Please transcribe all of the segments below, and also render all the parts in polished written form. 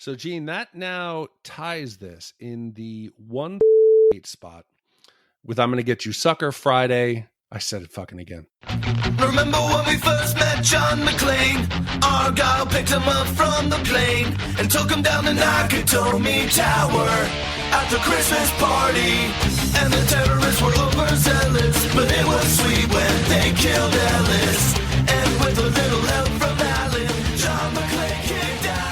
So, Gene, that now ties this in the 1 spot with I'm Gonna Get You Sucker Friday. I said it fucking again. Remember when we first met John McClane? Argyle picked him up from the plane and took him down the Nakatomi Tower at the Christmas party. And the terrorists were overzealous, but it was sweet when they killed Ellis. And with a little help from Alan, John McClane kicked ass.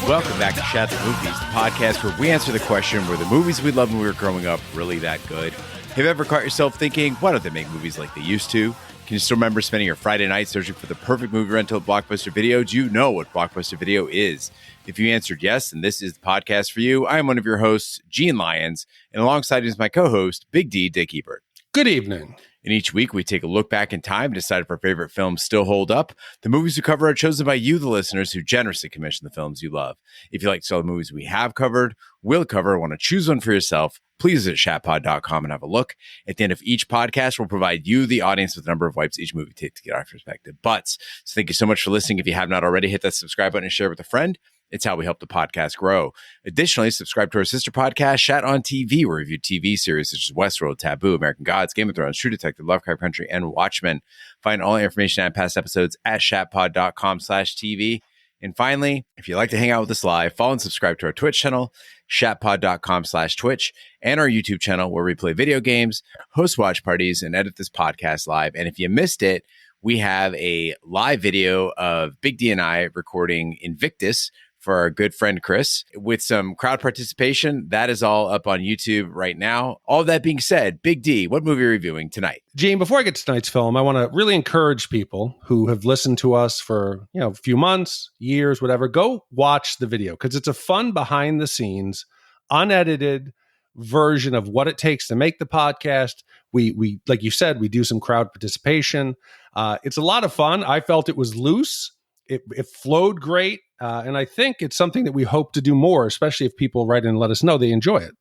Welcome back to Shat the Movies, the podcast where we answer the question, were the movies we loved when we were growing up really that good? Have you ever caught yourself thinking, why don't they make movies like they used to? Can you still remember spending your Friday night searching for the perfect movie rental at Blockbuster Video? Do you know what Blockbuster Video is? If you answered yes, then this is the podcast for you. I am one of your hosts, Gene Lyons, and alongside is my co-host, Big D, Dick Ebert. Good evening. And each week, we take a look back in time to decide if our favorite films still hold up. The movies we cover are chosen by you, the listeners, who generously commission the films you love. If you like to sell the movies we have covered, will cover, want to choose one for yourself, please visit shatpod.com and have a look. At the end of each podcast, we'll provide you, the audience, with the number of wipes each movie takes to get our respective butts. So thank you so much for listening. If you have not already, hit that subscribe button and share with a friend. It's how we help the podcast grow. Additionally, subscribe to our sister podcast, Shat on TV, where we review TV series such as Westworld, Taboo, American Gods, Game of Thrones, True Detective, Lovecraft Country, and Watchmen. Find all the information and past episodes at shatpod.com/TV. And finally, if you'd like to hang out with us live, follow and subscribe to our Twitch channel, shatpod.com/Twitch, and our YouTube channel where we play video games, host watch parties, and edit this podcast live. And if you missed it, we have a live video of Big D and I recording Invictus for our good friend Chris with some crowd participation. That is all up on YouTube right now. All that being said, Big D, what movie are you reviewing tonight? Gene, before I get to tonight's film, I want to really encourage people who have listened to us for, a few months, years, whatever, go watch the video because it's a fun behind the scenes, unedited version of what it takes to make the podcast. We like you said, we do some crowd participation. It's a lot of fun. I felt it was loose. It flowed great. And I think it's something that we hope to do more, especially if people write in and let us know they enjoy it.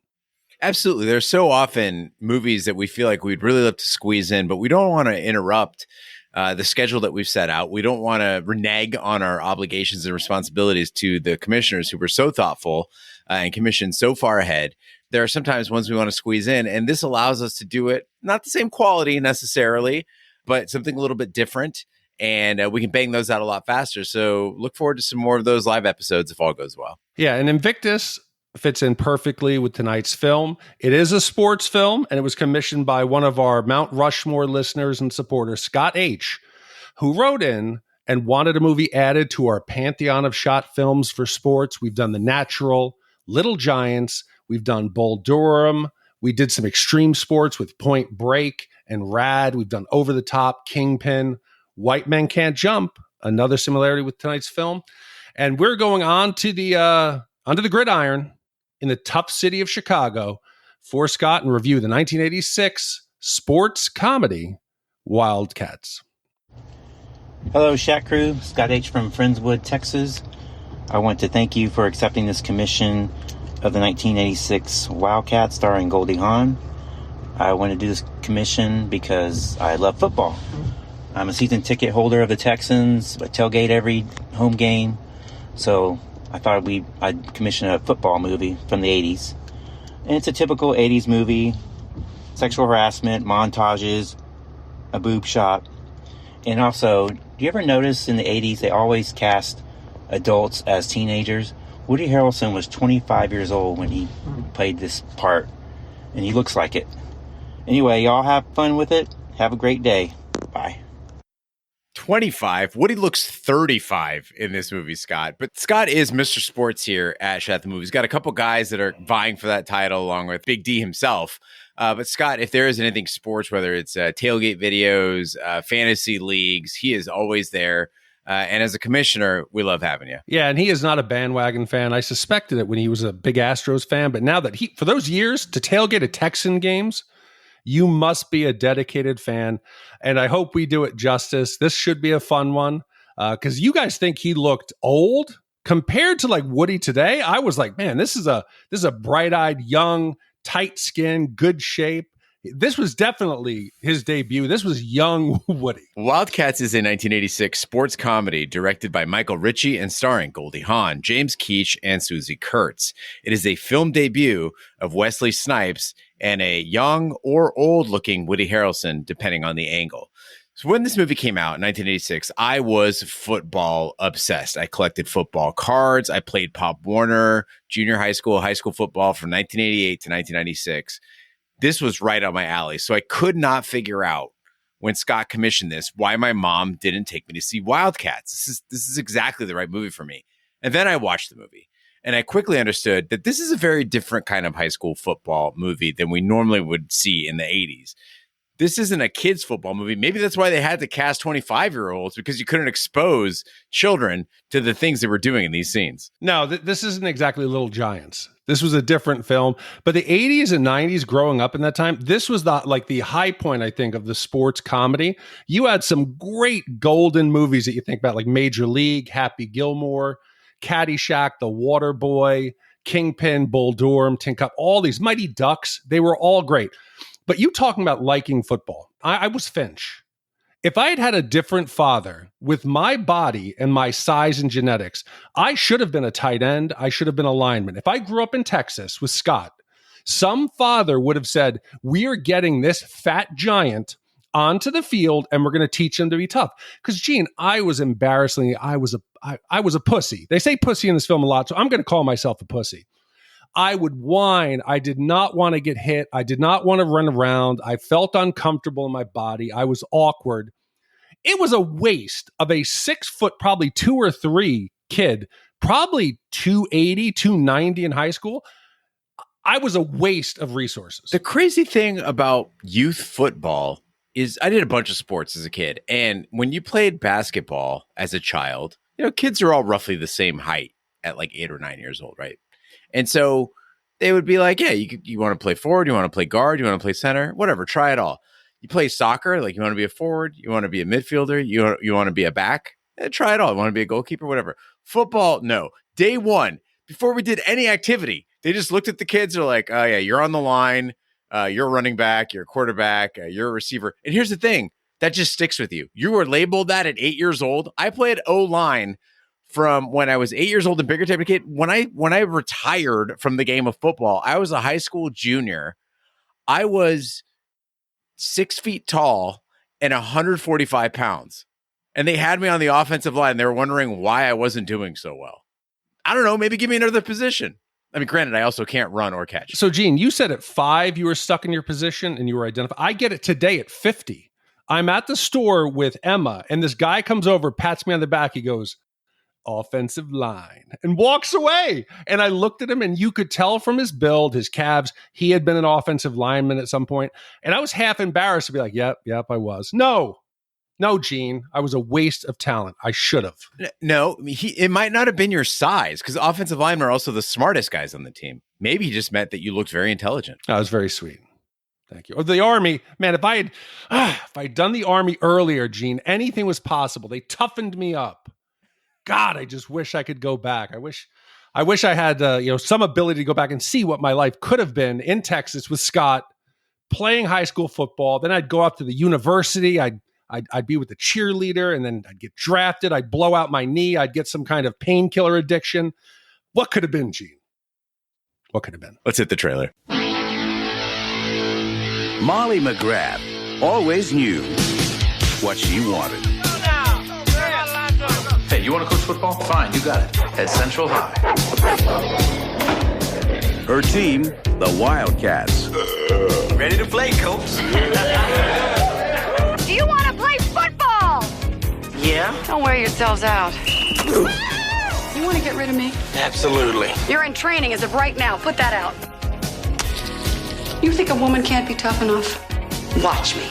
Absolutely. There's so often movies that we feel like we'd really love to squeeze in, but we don't want to interrupt the schedule that we've set out. We don't want to renege on our obligations and responsibilities to the commissioners who were so thoughtful and commissioned so far ahead. There are sometimes ones we want to squeeze in, and this allows us to do it, not the same quality necessarily, but something a little bit different. And we can bang those out a lot faster. So look forward to some more of those live episodes if all goes well. Yeah, and Invictus fits in perfectly with tonight's film. It is a sports film, and it was commissioned by one of our Mount Rushmore listeners and supporters, Scott H., who wrote in and wanted a movie added to our pantheon of shot films for sports. We've done The Natural, Little Giants. We've done Bull Durham. We did some extreme sports with Point Break and Rad. We've done Over the Top, Kingpin, White Men Can't Jump, another similarity with tonight's film. And we're going on to the under the gridiron in the tough city of Chicago for Scott and review the 1986 sports comedy Wildcats. Hello, Shat crew. Scott H. from Friendswood, Texas. I want to thank you for accepting this commission of the 1986 Wildcats starring Goldie Hawn. I want to do this commission because I love football. I'm a season ticket holder of the Texans. I tailgate every home game. So I thought I'd commission a football movie from the 80s. And it's a typical 80s movie. Sexual harassment, montages, a boob shot. And also, do you ever notice in the 80s they always cast adults as teenagers? Woody Harrelson was 25 years old when he played this part. And he looks like it. Anyway, y'all have fun with it. Have a great day. Bye. 25. Woody looks 35 in this movie, Scott. But Scott is Mr. Sports here at Shat the Movie. He's got a couple guys that are vying for that title along with Big D himself. But Scott, if there is anything sports, whether it's tailgate videos, fantasy leagues, he is always there. And as a commissioner, we love having you. Yeah, and he is not a bandwagon fan. I suspected it when he was a big Astros fan. But now that for those years, to tailgate at Texan games, you must be a dedicated fan, and I hope we do it justice. This should be a fun one because you guys think he looked old compared to like Woody today. I was like, man, this is a bright-eyed, young, tight skin, good shape. This was definitely his debut. This was young Woody. Wildcats is a 1986 sports comedy directed by Michael Ritchie and starring Goldie Hawn, James Keach, and Susie Kurtz. It is a film debut of Wesley Snipes and a young or old-looking Woody Harrelson, depending on the angle. So when this movie came out in 1986, I was football obsessed. I collected football cards. I played Pop Warner, junior high school football from 1988 to 1996. This was right up my alley. So I could not figure out when Scott commissioned this, why my mom didn't take me to see Wildcats. This is exactly the right movie for me. And then I watched the movie and I quickly understood that this is a very different kind of high school football movie than we normally would see in the 80s. This isn't a kid's football movie. Maybe that's why they had to cast 25-year-olds, because you couldn't expose children to the things they were doing in these scenes. No, this isn't exactly Little Giants. This was a different film. But the 80s and 90s, growing up in that time, this was the high point, I think, of the sports comedy. You had some great golden movies that you think about, like Major League, Happy Gilmore, Caddyshack, The Water Boy, Kingpin, Bull Durham, Tin Cup, all these Mighty Ducks. They were all great. But you talking about liking football, I was Finch. If I had had a different father with my body and my size and genetics, I should have been a tight end. I should have been a lineman. If I grew up in Texas with Scott, some father would have said, we are getting this fat giant onto the field and we're going to teach him to be tough. Because, Gene, I was I was a pussy. They say pussy in this film a lot, so I'm going to call myself a pussy. I would whine. I did not want to get hit. I did not want to run around. I felt uncomfortable in my body. I was awkward. It was a waste of a 6 foot, probably 2 or 3 kid, probably 280, 290 in high school. I was a waste of resources. The crazy thing about youth football is I did a bunch of sports as a kid. And when you played basketball as a child, kids are all roughly the same height at like 8 or 9 years old, right? And so they would be like, yeah, you want to play forward, you want to play guard, you want to play center, whatever, try it all. You play soccer, like you want to be a forward, you want to be a midfielder, you want to be a back, try it all. You want to be a goalkeeper, whatever. Football, no. Day one, before we did any activity, they just looked at the kids. They're like, oh yeah, you're on the line, you're a running back, you're a quarterback, you're a receiver. And here's the thing, that just sticks with you. You were labeled that at 8 years old. I played O-line from when I was 8 years old and bigger type of kid. When I retired from the game of football, I was a high school junior. I was 6 feet tall and 145 pounds. And they had me on the offensive line. They were wondering why I wasn't doing so well. I don't know. Maybe give me another position. I mean, granted, I also can't run or catch. So, Gene, you said at 5 you were stuck in your position and you were identified. I get it today at 50. I'm at the store with Emma and this guy comes over, pats me on the back. He goes, offensive line, and walks away. And I looked at him and you could tell from his build, his calves, he had been an offensive lineman at some point. And I was half embarrassed to be like, yep, I was. No, Gene, I was a waste of talent. I should have. No, it might not have been your size, because offensive linemen are also the smartest guys on the team. Maybe he just meant that you looked very intelligent. That was very sweet. Thank you. Or the Army, man, if I had done the Army earlier, Gene, anything was possible. They toughened me up. God, I just wish I could go back. I wish I had some ability to go back and see what my life could have been in Texas with Scott, playing high school football. Then I'd go out to the university. I'd be with the cheerleader, and then I'd get drafted. I'd blow out my knee. I'd get some kind of painkiller addiction. What could have been, Gene? What could have been? Let's hit the trailer. Molly McGrath always knew what she wanted. Hey, you want to coach football? Fine, you got it. At Central High. Her team, the Wildcats. Ready to play, coach? Do you want to play football? Yeah, Don't wear yourselves out. You want to get rid of me? absolutely. You're in training as of right now. Put that out. You think a woman can't be tough enough? Watch me.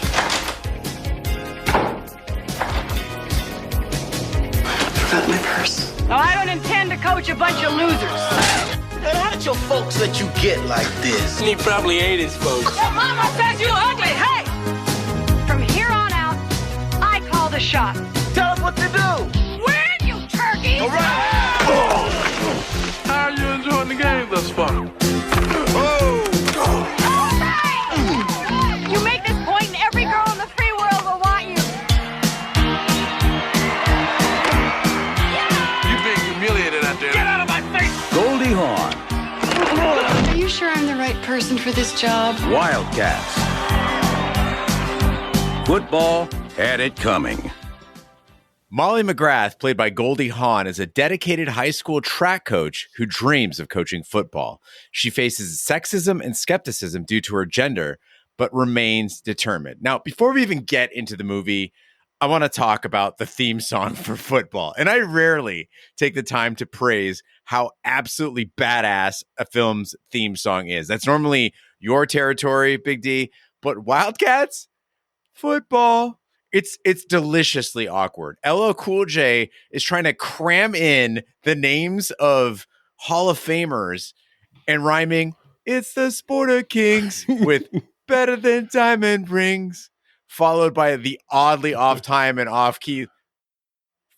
I forgot my purse. Oh, I don't intend to coach a bunch of losers. And how'd your folks let you get like this? He probably ate his folks. Your mama says you ugly. Hey! From here on out, I call the shot. Tell us what to do. Win, you turkey! All right. How are you enjoying the game thus far? Oh. All right! Hawn. Are you sure I'm the right person for this job? Wildcats. Football had it coming. Molly McGrath, played by Goldie Hawn, is a dedicated high school track coach who dreams of coaching football. She faces sexism and skepticism due to her gender, but remains determined. Now, before we even get into the movie, I want to talk about the theme song for football. And I rarely take the time to praise how absolutely badass a film's theme song is. That's normally your territory, Big D. But Wildcats? Football. It's deliciously awkward. LL Cool J is trying to cram in the names of Hall of Famers and rhyming, it's the sport of kings with better than diamond rings, followed by the oddly off time and off key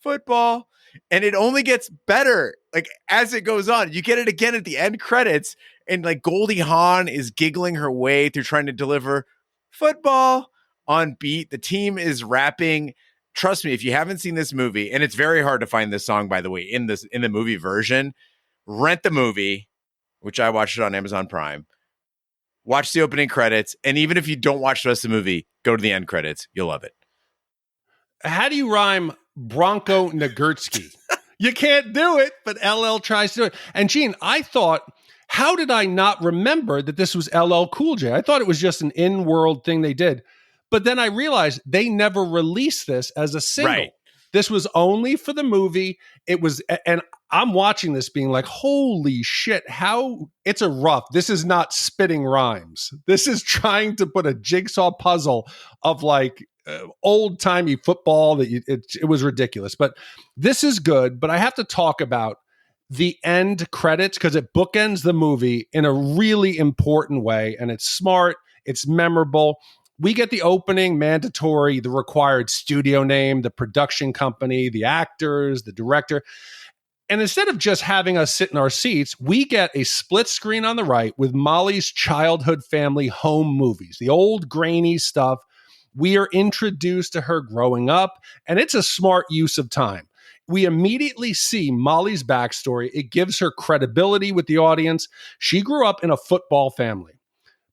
football. And it only gets better like as it goes on. You get it again at the end credits, and like Goldie Hawn is giggling her way through trying to deliver football on beat. The team is rapping. Trust me, if you haven't seen this movie, and it's very hard to find this song, by the way, in the movie version, rent the movie, which I watched it on Amazon Prime. Watch the opening credits, and even if you don't watch the rest of the movie, go to the end credits. You'll love it. How do you rhyme Bronco Nagurski? You can't do it, but LL tries to do it. And Gene, I thought, how did I not remember that this was LL Cool J? I thought it was just an in-world thing they did. But then I realized they never released this as a single. Right. This was only for the movie. It was, and I'm watching this being like, holy shit, how it's this is not spitting rhymes. This is trying to put a jigsaw puzzle of like old timey football that it was ridiculous. But this is good. But I have to talk about the end credits because it bookends the movie in a really important way. And it's smart. It's memorable. We get the opening, mandatory, the required studio name, the production company, the actors, the director. And instead of just having us sit in our seats, we get a split screen on the right with Molly's childhood family home movies, the old grainy stuff. We are introduced to her growing up, and it's a smart use of time. We immediately see Molly's backstory. It gives her credibility with the audience. She grew up in a football family.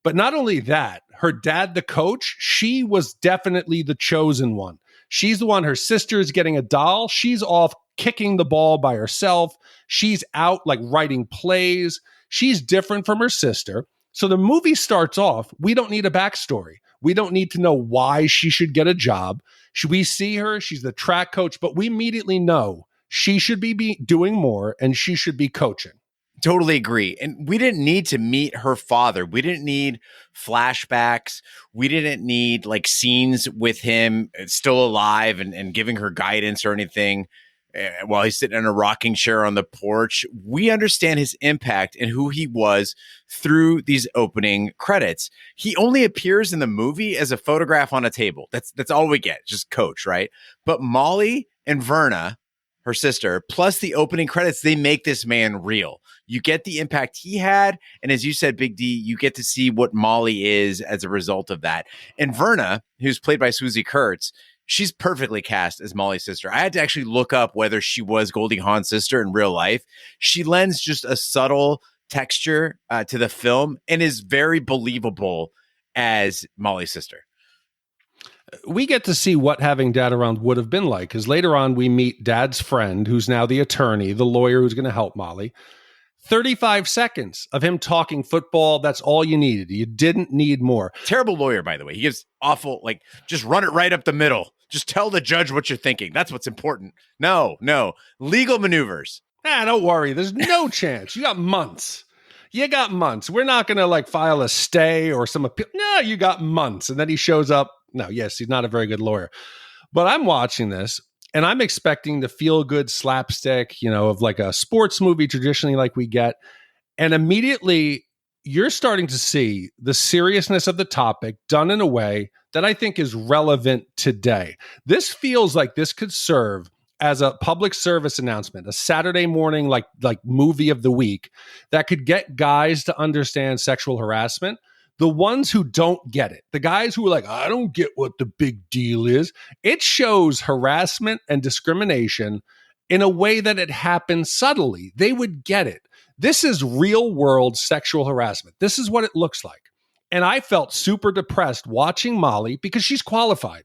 But not only that, her dad, the coach, she was definitely the chosen one. She's the one, her sister's getting a doll. She's off kicking the ball by herself. She's out like writing plays. She's different from her sister. So the movie starts off, we don't need a backstory. We don't need to know why she should get a job. Should we see her? She's the track coach, but we immediately know she should be doing more and she should be coaching. Totally agree. And we didn't need to meet her father. We didn't need flashbacks. We didn't need like scenes with him still alive and giving her guidance or anything while he's sitting in a rocking chair on the porch. We understand his impact and who he was through these opening credits. He only appears in the movie as a photograph on a table. That's all we get, just coach, right? But Molly and Verna, her sister, plus the opening credits, they make this man real. You get the impact he had. And as you said, Big D, you get to see what Molly is as a result of that. And Verna, who's played by Swoosie Kurtz, she's perfectly cast as Molly's sister. I had to actually look up whether she was Goldie Hawn's sister in real life. She lends just a subtle texture to the film and is very believable as Molly's sister. We get to see what having dad around would have been like, because later on we meet dad's friend, who's now the attorney, the lawyer who's going to help Molly. 35 seconds of him talking football. That's all you needed. You didn't need more. Terrible lawyer, by the way. He gives awful, like, just run it right up the middle. Just tell the judge what you're thinking. That's what's important. No. Legal maneuvers. Don't worry. There's no chance. You got months. We're not going to like file a stay or some appeal. No, you got months. And then he shows up. No, yes, he's not a very good lawyer. But I'm watching this and I'm expecting the feel-good slapstick, of like a sports movie traditionally like we get. And immediately you're starting to see the seriousness of the topic done in a way that I think is relevant today. This feels like this could serve as a public service announcement, a Saturday morning like movie of the week that could get guys to understand sexual harassment. The ones who don't get it, the guys who are like, I don't get what the big deal is. It shows harassment and discrimination in a way that it happens subtly. They would get it. This is real world sexual harassment. This is what it looks like. And I felt super depressed watching Molly because she's qualified.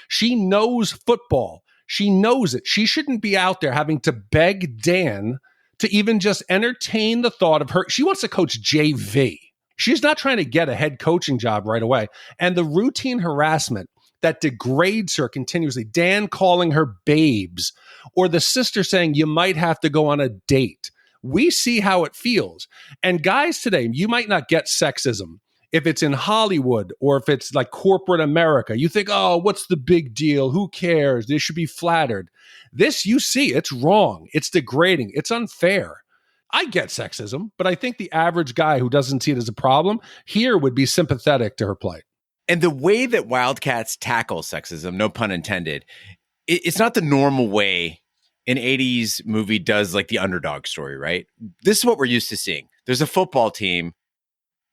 She knows football. She knows it. She shouldn't be out there having to beg Dan to even just entertain the thought of her. She wants to coach JV. She's not trying to get a head coaching job right away. And the routine harassment that degrades her continuously, Dan calling her babes, or the sister saying you might have to go on a date. We see how it feels. And guys today, you might not get sexism if it's in Hollywood or if it's like corporate America. You think, oh, what's the big deal? Who cares? They should be flattered. This, you see, it's wrong. It's degrading. It's unfair. I get sexism, but I think the average guy who doesn't see it as a problem here would be sympathetic to her plight. And the way that Wildcats tackle sexism, no pun intended, it's not the normal way an 80s movie does, like the underdog story, right? This is what we're used to seeing. There's a football team.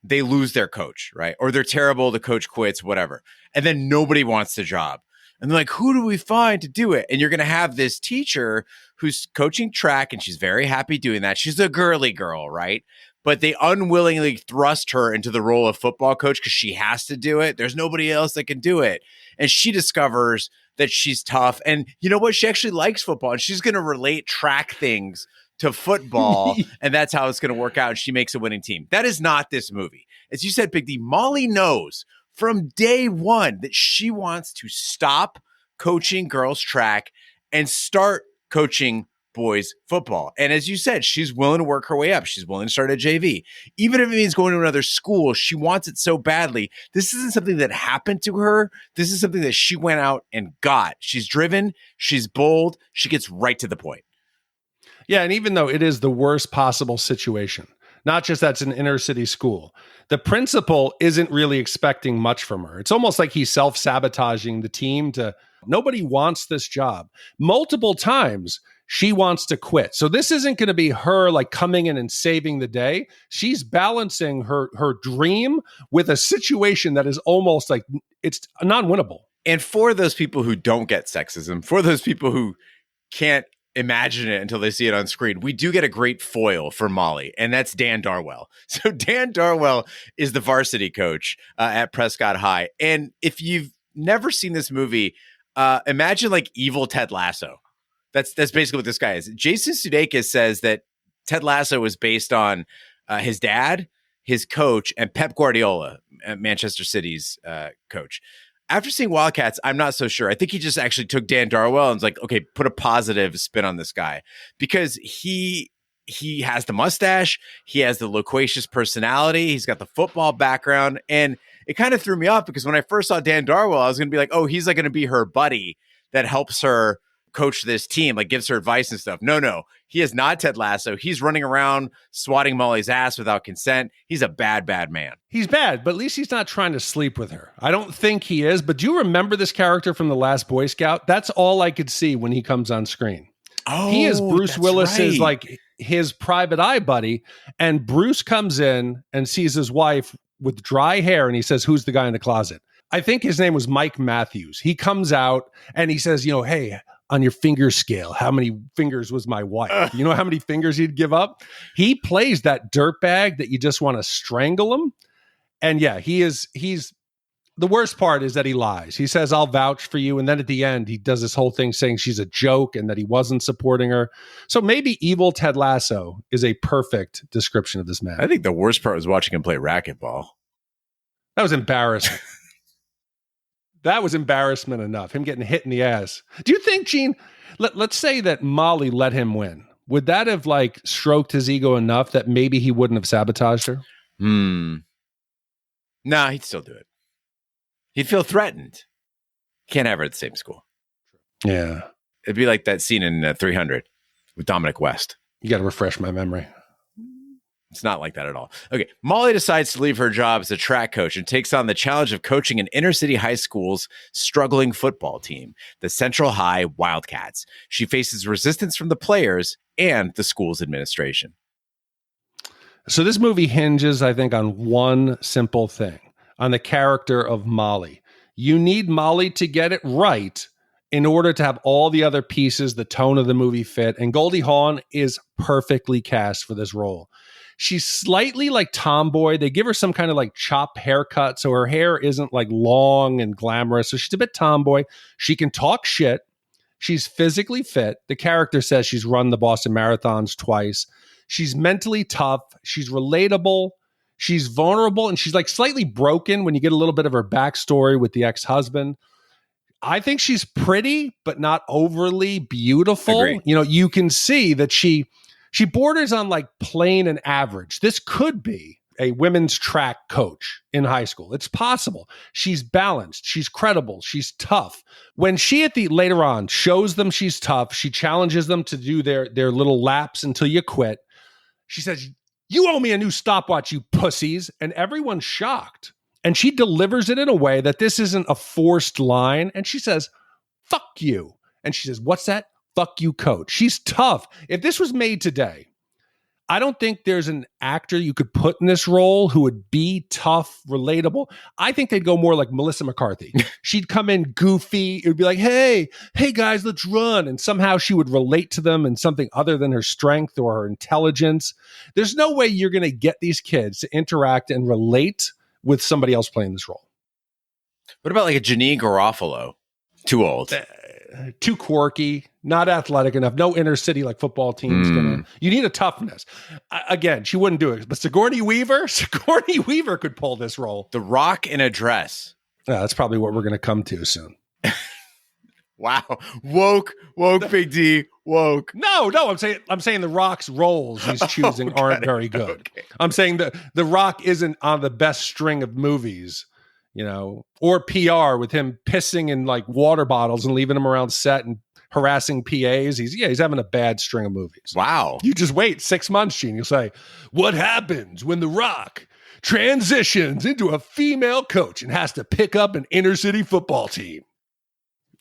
They lose their coach, right? Or they're terrible. The coach quits, whatever. And then nobody wants the job. And they're like, who do we find to do it? And you're going to have this teacher who's coaching track, and she's very happy doing that. She's a girly girl, right? But they unwillingly thrust her into the role of football coach because she has to do it. There's nobody else that can do it. And she discovers that she's tough. And you know what? She actually likes football, and she's going to relate track things to football. And that's how it's going to work out. And she makes a winning team. That is not this movie. As you said, Big D, Molly knows from day one that she wants to stop coaching girls track and start coaching boys football. And as you said, she's willing to work her way up. She's willing to start at JV. Even if it means going to another school, she wants it so badly. This isn't something that happened to her. This is something that she went out and got. She's driven. She's bold. She gets right to the point. Yeah, and even though it is the worst possible situation, not just that's an inner city school, the principal isn't really expecting much from her. It's almost like he's self-sabotaging the team to, nobody wants this job. Multiple times, she wants to quit. So this isn't going to be her like coming in and saving the day. She's balancing her dream with a situation that is almost like it's non-winnable. And for those people who don't get sexism, for those people who can't imagine it until they see it on screen, we do get a great foil for Molly, and that's Dan Darwell. So Dan Darwell is the varsity coach at Prescott High. And if you've never seen this movie, imagine like evil Ted Lasso. That's basically what this guy is. Jason Sudeikis says that Ted Lasso was based on his dad, his coach, and Pep Guardiola, Manchester City's coach. After seeing Wildcats, I'm not so sure. I think he just actually took Dan Darwell and was like, okay, put a positive spin on this guy, because he has the mustache, he has the loquacious personality, he's got the football background, and it kind of threw me off because when I first saw Dan Darwell, I was going to be like, oh, he's like going to be her buddy that helps her coach this team, like gives her advice and stuff. No, he is not Ted Lasso. He's running around swatting Molly's ass without consent. He's a bad man. He's bad, but at least he's not trying to sleep with her. I don't think he is, but do you remember this character from The Last Boy Scout? That's all I could see when he comes on screen. Oh, he is Bruce Willis's, right. like his private eye buddy, and Bruce comes in and sees his wife with dry hair, and he says, who's the guy in the closet? I think his name was Mike Matthews. He comes out and he says, hey, on your finger scale, how many fingers was my wife? You know how many fingers he'd give up? He plays that dirtbag that you just want to strangle him. And yeah, he's the worst part is that he lies. He says, I'll vouch for you. And then at the end, he does this whole thing saying she's a joke and that he wasn't supporting her. So maybe evil Ted Lasso is a perfect description of this man. I think the worst part was watching him play racquetball. That was embarrassing. That was embarrassment enough, him getting hit in the ass. Do you think, Gene, let's say that Molly let him win. Would that have like stroked his ego enough that maybe he wouldn't have sabotaged her? Nah, he'd still do it. He'd feel threatened. Can't have her at the same school. Yeah. It'd be like that scene in 300 with Dominic West. You got to refresh my memory. It's not like that at all. Okay, Molly decides to leave her job as a track coach and takes on the challenge of coaching an inner city high school's struggling football team, the Central High Wildcats. She faces resistance from the players and the school's administration. So this movie hinges, I think, on one simple thing, on the character of Molly. You need Molly to get it right in order to have all the other pieces, the tone of the movie fit. And Goldie Hawn is perfectly cast for this role. She's slightly like tomboy. They give her some kind of like chop haircut, so her hair isn't like long and glamorous. So she's a bit tomboy. She can talk shit. She's physically fit. The character says she's run the Boston Marathons twice. She's mentally tough. She's relatable. She's vulnerable, and she's like slightly broken when you get a little bit of her backstory with the ex-husband. I think she's pretty, but not overly beautiful. Agreed. You know, you can see that she borders on like plain and average. This could be a women's track coach in high school. It's possible. She's balanced. She's credible. She's tough. When she later on shows them she's tough, she challenges them to do their little laps until you quit. She says, "You owe me a new stopwatch, you pussies." And everyone's shocked. And she delivers it in a way that this isn't a forced line. And she says, "Fuck you." And she says, "What's that?" "Fuck you, coach." She's tough. If this was made today, I don't think there's an actor you could put in this role who would be tough, relatable. I think they'd go more like Melissa McCarthy. She'd come in goofy. It would be like, hey guys, let's run. And somehow she would relate to them in something other than her strength or her intelligence. There's no way you're going to get these kids to interact and relate with somebody else playing this role. What about like a Janine Garofalo? Too old. Too quirky, not athletic enough. No inner city like football teams. You need a toughness. Again, she wouldn't do it. But Sigourney Weaver could pull this role. The Rock in a dress. Yeah, that's probably what we're going to come to soon. Wow. Woke, Big D, woke. No, I'm saying the Rock's roles he's choosing aren't very good. Okay. I'm saying that the Rock isn't on the best string of movies, you know, or PR with him pissing in like water bottles and leaving them around set and harassing PAs. He's having a bad string of movies. Wow. You just wait 6 months, Gene. You'll say, what happens when The Rock transitions into a female coach and has to pick up an inner city football team?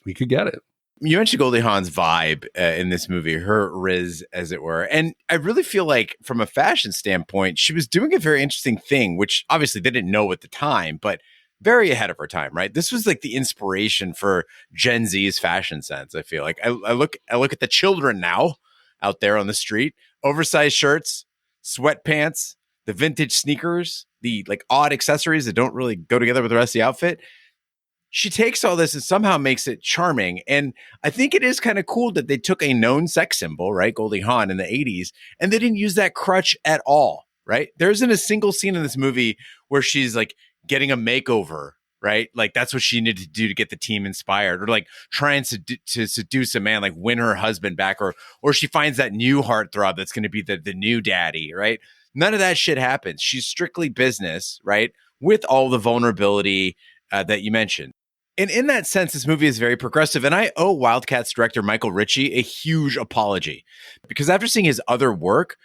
We could get it. You mentioned Goldie Hawn's vibe in this movie, her riz, as it were. And I really feel like from a fashion standpoint, she was doing a very interesting thing, which obviously they didn't know at the time, but very ahead of her time, right? This was like the inspiration for Gen Z's fashion sense, I feel like. I look at the children now out there on the street, oversized shirts, sweatpants, the vintage sneakers, the like odd accessories that don't really go together with the rest of the outfit. She takes all this and somehow makes it charming. And I think it is kind of cool that they took a known sex symbol, right? Goldie Hawn in the 80s, and they didn't use that crutch at all, right? There isn't a single scene in this movie where she's like getting a makeover, right? Like that's what she needed to do to get the team inspired, or like trying to seduce a man, like win her husband back, or she finds that new heartthrob that's going to be the new daddy, right? None of that shit happens. She's strictly business, right? With all the vulnerability that you mentioned. And in that sense, this movie is very progressive. And I owe Wildcats director Michael Ritchie a huge apology, because after seeing his other work,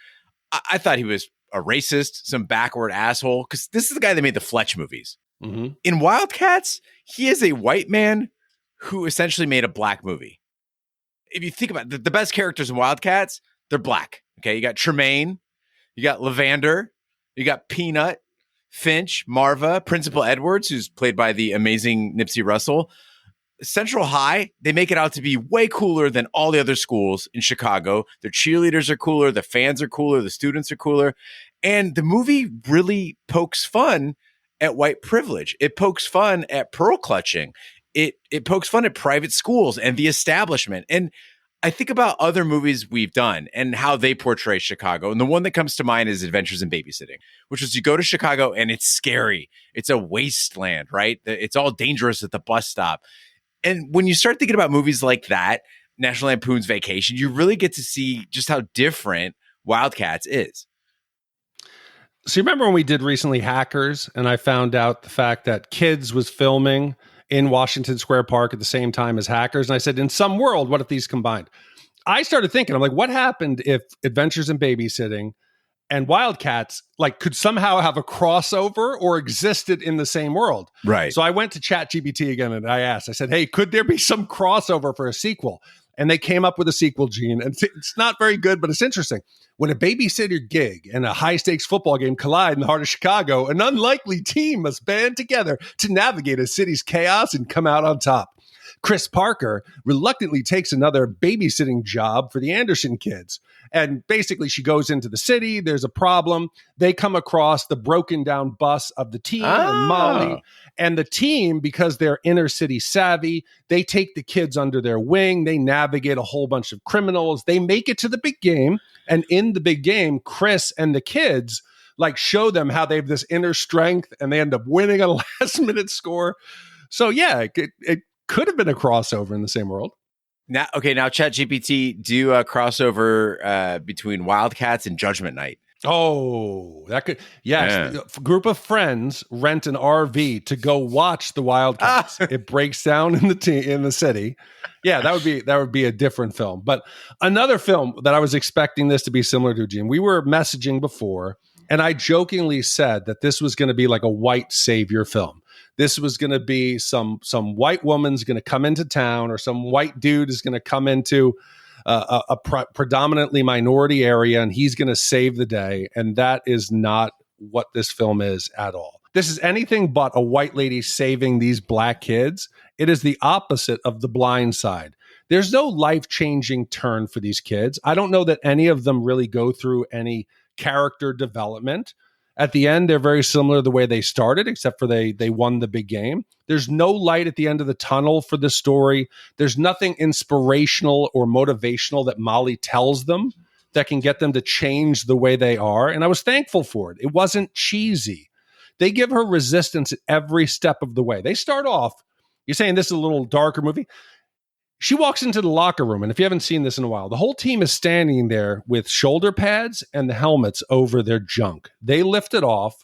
I thought he was a racist, some backward asshole, because this is the guy that made the Fletch movies. Mm-hmm. In Wildcats, he is a white man who essentially made a black movie. If you think about it, the best characters in Wildcats, they're black. Okay, you got Tremaine, you got Lavander, you got Peanut, Finch, Marva, Principal Edwards, who's played by the amazing Nipsey Russell. Central High, they make it out to be way cooler than all the other schools in Chicago. Their cheerleaders are cooler, the fans are cooler, the students are cooler. And the movie really pokes fun at white privilege. It pokes fun at pearl clutching. It pokes fun at private schools and the establishment. And I think about other movies we've done and how they portray Chicago. And the one that comes to mind is Adventures in Babysitting, which is you go to Chicago and it's scary. It's a wasteland, right? It's all dangerous at the bus stop. And when you start thinking about movies like that, National Lampoon's Vacation, you really get to see just how different Wildcats is. So you remember when we did recently Hackers, and I found out the fact that Kids was filming in Washington Square Park at the same time as Hackers. And I said, in some world, what if these combined? I started thinking, I'm like, what happened if Adventures in Babysitting and Wildcats like could somehow have a crossover or existed in the same world? Right. So I went to ChatGPT again and I said, hey, could there be some crossover for a sequel? And they came up with a sequel, Gene. And it's not very good, but it's interesting. When a babysitter gig and a high-stakes football game collide in the heart of Chicago, an unlikely team must band together to navigate a city's chaos and come out on top. Chris Parker reluctantly takes another babysitting job for the Anderson kids. And basically she goes into the city. There's a problem. They come across the broken down bus of the team and Molly. And the team, because they're inner city savvy, they take the kids under their wing. They navigate a whole bunch of criminals. They make it to the big game. And in the big game, Chris and the kids like show them how they have this inner strength, and they end up winning a last minute score. So yeah, it could have been a crossover in the same world. Now ChatGPT, do a crossover between Wildcats and Judgment Night. Oh, that could, yes. A group of friends rent an RV to go watch the Wildcats. It breaks down in the city. Yeah, that would be a different film. But another film that I was expecting this to be similar to, Gene, we were messaging before, and I jokingly said that this was going to be like a white savior film. This was going to be some white woman's going to come into town, or some white dude is going to come into a predominantly minority area, and he's going to save the day. And that is not what this film is at all. This is anything but a white lady saving these black kids. It is the opposite of The Blind Side. There's no life-changing turn for these kids. I don't know that any of them really go through any character development. At the end, they're very similar to the way they started, except for they won the big game. There's no light at the end of the tunnel for the story. There's nothing inspirational or motivational that Molly tells them that can get them to change the way they are. And I was thankful for it. It wasn't cheesy. They give her resistance at every step of the way. They start off, you're saying this is a little darker movie. She walks into the locker room, and if you haven't seen this in a while, the whole team is standing there with shoulder pads and the helmets over their junk. They lift it off.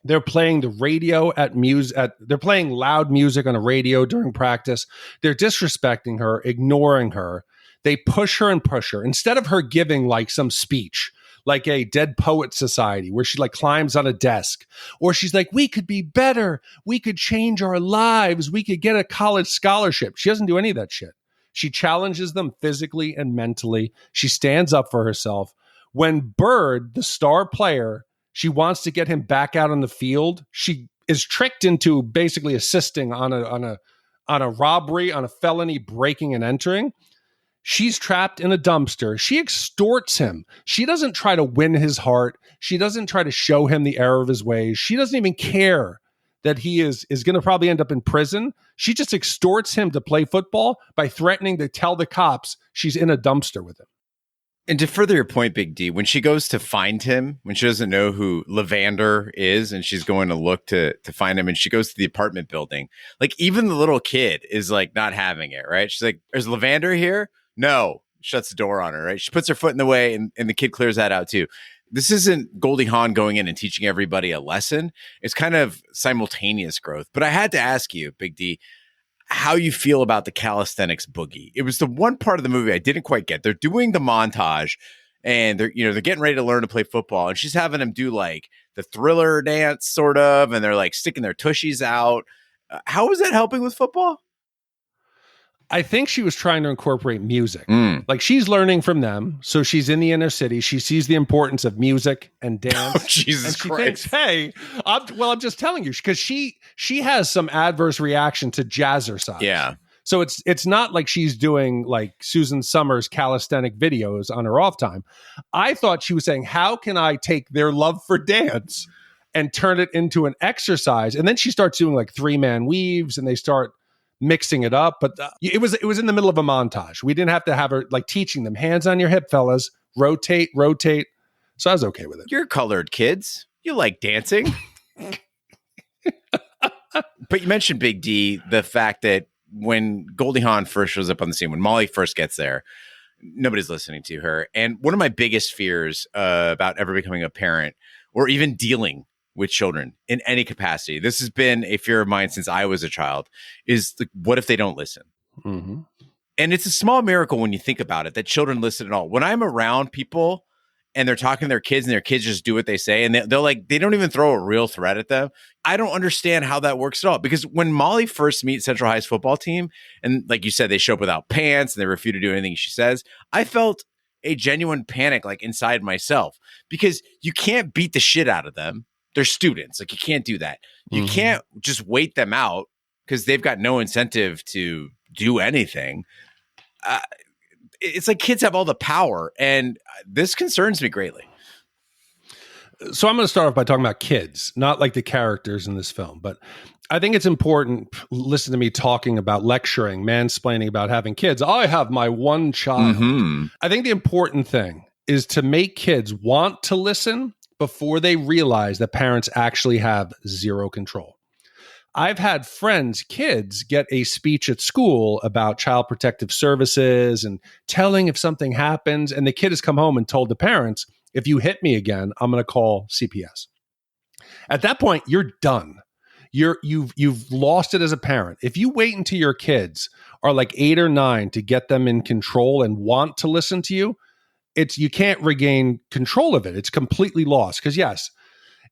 They're playing the radio they're playing loud music on a radio during practice. They're disrespecting her, ignoring her. They push her and push her. Instead of her giving like some speech, like a Dead Poet Society, where she like climbs on a desk, or she's like, we could be better. We could change our lives. We could get a college scholarship. She doesn't do any of that shit. She challenges them physically and mentally. She stands up for herself. When Bird, the star player, she wants to get him back out on the field, she is tricked into basically assisting on a robbery, on a felony breaking and entering. She's trapped in a dumpster. She extorts him. She doesn't try to win his heart. She doesn't try to show him the error of his ways. She doesn't even care that he is going to probably end up in prison. She just extorts him to play football by threatening to tell the cops she's in a dumpster with him. And to further your point, Big D, when she goes to find him, when she doesn't know who Lavander is, and she's going to look to find him, and she goes to the apartment building, like even the little kid is like not having it, right? She's like, is Lavander here? No. Shuts the door on her, right? She puts her foot in the way, and the kid clears that out too. This isn't Goldie Hawn going in and teaching everybody a lesson. It's kind of simultaneous growth. But I had to ask you, Big D, how you feel about the calisthenics boogie. It was the one part of the movie I didn't quite get. They're doing the montage, and they're getting ready to learn to play football, and she's having them do like the Thriller dance sort of, and they're like sticking their tushies out. How is that helping with football? I think she was trying to incorporate music. Like she's learning from them. So she's in the inner city. She sees the importance of music and dance. Oh, Jesus and she Christ. thinks, hey, I'm just telling you, because she has some adverse reaction to jazzercise. Yeah. So it's not like she's doing like Susan Summers calisthenic videos on her off time. I thought she was saying, how can I take their love for dance and turn it into an exercise? And then she starts doing like 3-man weaves, and they start mixing it up. But it was in the middle of a montage. We didn't have to have her like teaching them, hands on your hip, fellas, rotate. So I was okay with it. You're colored kids. You like dancing. But you mentioned, Big D, the fact that when Goldie Hawn first shows up on the scene, when Molly first gets there, nobody's listening to her. And one of my biggest fears about ever becoming a parent, or even dealing with children in any capacity, this has been a fear of mine since I was a child, is what if they don't listen? Mm-hmm. And it's a small miracle when you think about it, that children listen at all. When I'm around people and they're talking to their kids, and their kids just do what they say, and they're like, they don't even throw a real threat at them. I don't understand how that works at all. Because when Molly first meets Central High's football team, and like you said, they show up without pants and they refuse to do anything she says, I felt a genuine panic like inside myself, because you can't beat the shit out of them. They're students. Like, you can't do that. You can't just wait them out because they've got no incentive to do anything. it's like kids have all the power, and this concerns me greatly. So I'm going to start off by talking about kids, not like the characters in this film, but I think it's important. Listen to me talking about lecturing, mansplaining about having kids. I have my one child. I think the important thing is to make kids want to listen before they realize that parents actually have zero control. I've had friends, kids, get a speech at school about child protective services and telling if something happens, and the kid has come home and told the parents, if you hit me again, I'm going to call CPS. At that point, you're done. You've lost it as a parent. If you wait until your kids are like 8 or 9 to get them in control and want to listen to you, you can't regain control of it. It's completely lost. Because yes,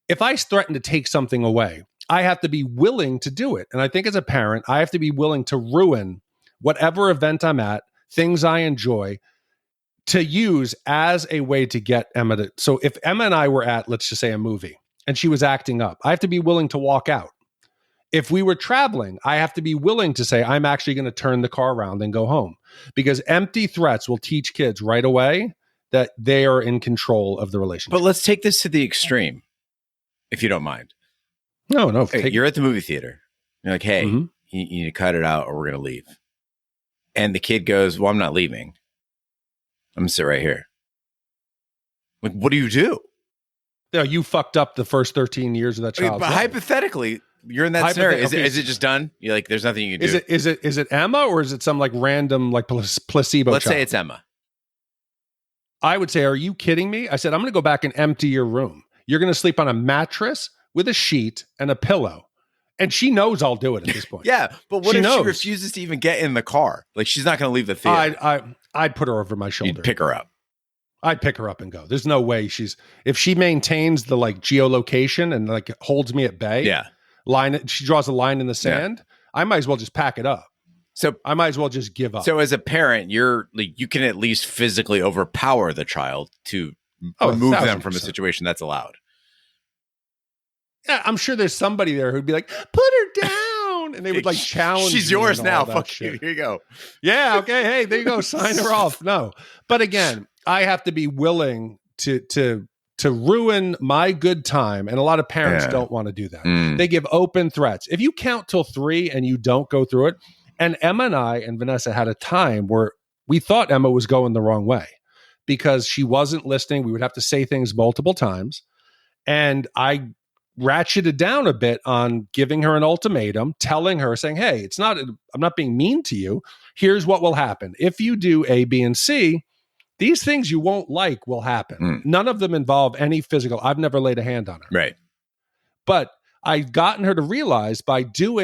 if I threaten to take something away, I have to be willing to do it. And I think as a parent, I have to be willing to ruin whatever event I'm at, things I enjoy, to use as a way to get Emma to. So if Emma and I were at, let's just say, a movie and she was acting up, I have to be willing to walk out. If we were traveling, I have to be willing to say, I'm actually going to turn the car around and go home, because empty threats will teach kids right away that they are in control of the relationship. But let's take this to the extreme, if you don't mind. No. Okay, you're at the movie theater. You're like, hey, you need to cut it out or we're going to leave. And the kid goes, well, I'm not leaving. I'm going to sit right here. Like, what do you do? No, you fucked up the first 13 years of that child's But life. hypothetically, you're in that scenario. Is it just done? You're like, there's nothing you can do. Is it Emma, or is it some like random like placebo Let's child? say it's Emma. I would say, are you kidding me? I said, I'm going to go back and empty your room. You're going to sleep on a mattress with a sheet and a pillow. And she knows I'll do it at this point. Yeah, but what she if knows. she refuses to even get in the car? Like, she's not going to leave the theater. I'd put her over my shoulder. You'd pick her up. I'd pick her up and go. There's no way if she maintains the like geolocation and like holds me at bay. Yeah. She draws a line in the sand. I might as well just pack it up. So I might as well just give up. So as a parent, you're like, you can at least physically overpower the child to remove them from a situation that's allowed. Yeah, I'm sure there's somebody there who'd be like, put her down. And they would like challenge She's me yours and now. all that Fuck shit. you. Here you go. Yeah. Okay. Hey, there you go. Sign her off. No. But again, I have to be willing to ruin my good time. And a lot of parents don't want to do that. They give open threats. If you count till 3 and you don't go through it, and Emma and I and Vanessa had a time where we thought Emma was going the wrong way because she wasn't listening. We would have to say things multiple times. And I ratcheted down a bit on giving her an ultimatum, telling her, saying, hey, I'm not being mean to you. Here's what will happen. If you do A, B, and C, these things you won't like will happen. None of them involve any physical. I've never laid a hand on her. Right. But I've gotten her to realize by do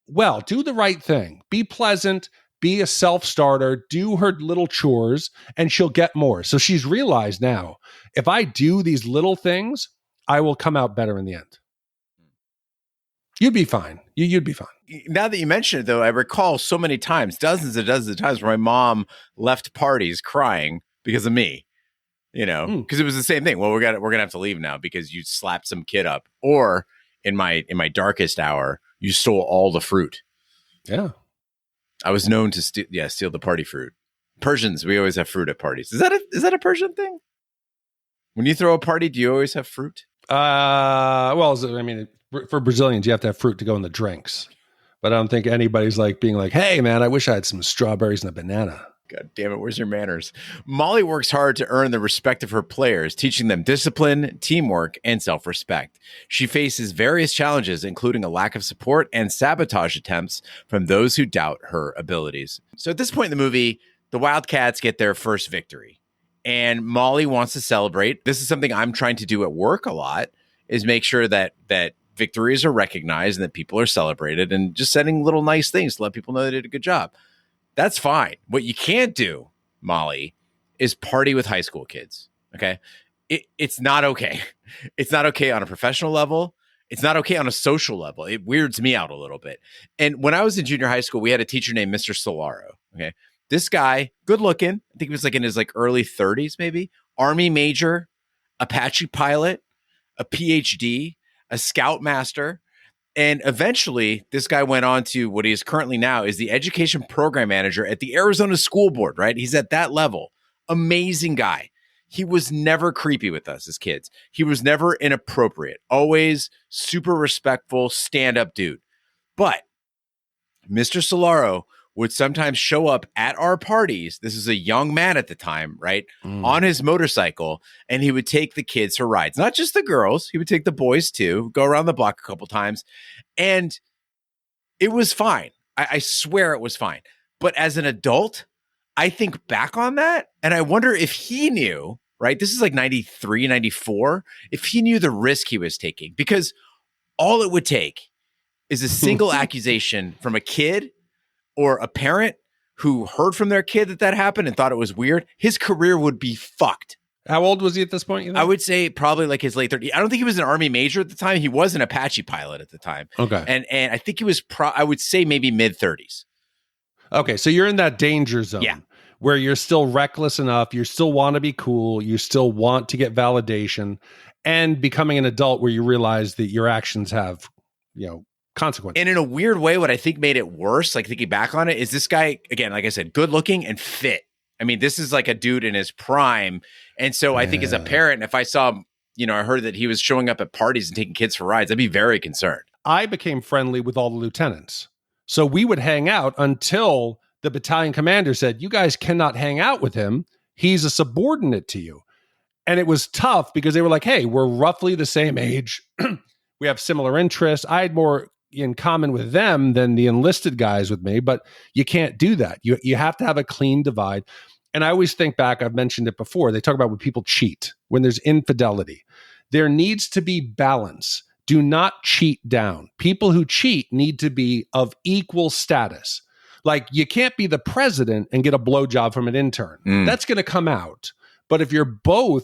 the right thing. Be pleasant, be a self-starter, do her little chores, and she'll get more. So she's realized now, if I do these little things, I will come out better in the end. You'd be fine. You'd be fine. Now that you mention it, though, I recall so many times, dozens and dozens of times, where my mom left parties crying because of me. You know, because it was the same thing. Well, we're gonna have to leave now because you slapped some kid up, or in my darkest hour, you stole all the fruit. Yeah, I was known to steal the party fruit. Persians, we always have fruit at parties. Is that a Persian thing? When you throw a party, do you always have fruit? Well, I mean, for Brazilians, you have to have fruit to go in the drinks. But I don't think anybody's like being like, hey, man, I wish I had some strawberries and a banana. God damn it, where's your manners? Molly works hard to earn the respect of her players, teaching them discipline, teamwork, and self-respect. She faces various challenges, including a lack of support and sabotage attempts from those who doubt her abilities. So at this point in the movie, the Wildcats get their first victory, and Molly wants to celebrate. This is something I'm trying to do at work a lot, is make sure that victories are recognized and that people are celebrated, and just setting little nice things to let people know they did a good job. That's fine. What you can't do, Molly, is party with high school kids. Okay. It's not okay. It's not okay on a professional level. It's not okay on a social level. It weirds me out a little bit. And when I was in junior high school, we had a teacher named Mr. Solaro. Okay. This guy, good looking. I think he was like in his like early 30s, maybe. Army major, Apache pilot, a PhD, a scoutmaster. And eventually, this guy went on to what he is currently now is the education program manager at the Arizona School Board, right? He's at that level. Amazing guy. He was never creepy with us as kids. He was never inappropriate. Always super respectful, stand-up dude. But Mr. Solaro would sometimes show up at our parties. This is a young man at the time, right? On his motorcycle, and he would take the kids for rides. Not just the girls. He would take the boys too, go around the block a couple times. And it was fine. I swear it was fine. But as an adult, I think back on that, and I wonder if he knew, right? This is like 93, 94, if he knew the risk he was taking. Because all it would take is a single accusation from a kid or a parent who heard from their kid that happened and thought it was weird. His career would be fucked. How old was he at this point? You think? I would say probably like his late 30s. I don't think he was an Army major at the time. He was an Apache pilot at the time. Okay. And I think he was, I would say maybe mid 30s. Okay. So you're in that danger zone. Yeah. Where you're still reckless enough, you still want to be cool, you still want to get validation, and becoming an adult where you realize that your actions have, consequences. And in a weird way, what I think made it worse, like thinking back on it, is this guy, again, like I said, good looking and fit. I mean, this is like a dude in his prime. And so I think as a parent, if I saw, I heard that he was showing up at parties and taking kids for rides, I'd be very concerned. I became friendly with all the lieutenants. So we would hang out until the battalion commander said, you guys cannot hang out with him. He's a subordinate to you. And it was tough because they were like, hey, we're roughly the same age. We have similar interests. I had more in common with them than the enlisted guys with me, but you can't do that. You have to have a clean divide. And I always think back, I've mentioned it before, they talk about when people cheat, when there's infidelity. There needs to be balance. Do not cheat down. People who cheat need to be of equal status. Like, you can't be the president and get a blowjob from an intern. That's going to come out. But if you're both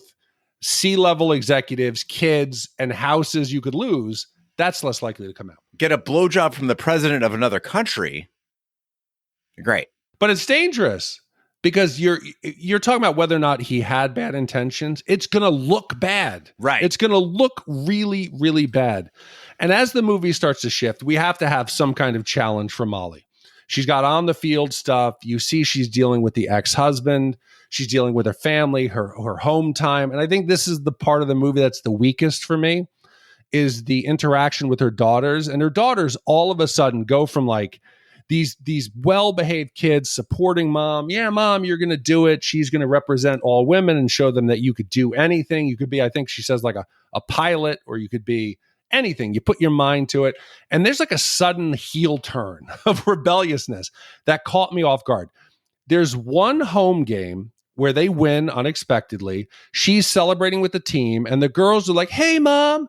C-level executives, kids, and houses you could lose, that's less likely to come out. Get a blowjob from the president of another country. Great. But it's dangerous because you're talking about whether or not he had bad intentions. It's going to look bad. Right. It's going to look really, really bad. And as the movie starts to shift, we have to have some kind of challenge for Molly. She's got on the field stuff. You see she's dealing with the ex-husband. She's dealing with her family, her home time. And I think this is the part of the movie that's the weakest for me, is the interaction with her daughters. And her daughters all of a sudden go from like these well-behaved kids supporting mom. Yeah, mom, you're going to do it. She's going to represent all women and show them that you could do anything. You could be, I think she says, like a pilot, or you could be anything. You put your mind to it. And there's like a sudden heel turn of rebelliousness that caught me off guard. There's one home game where they win unexpectedly. She's celebrating with the team, and the girls are like, hey, mom.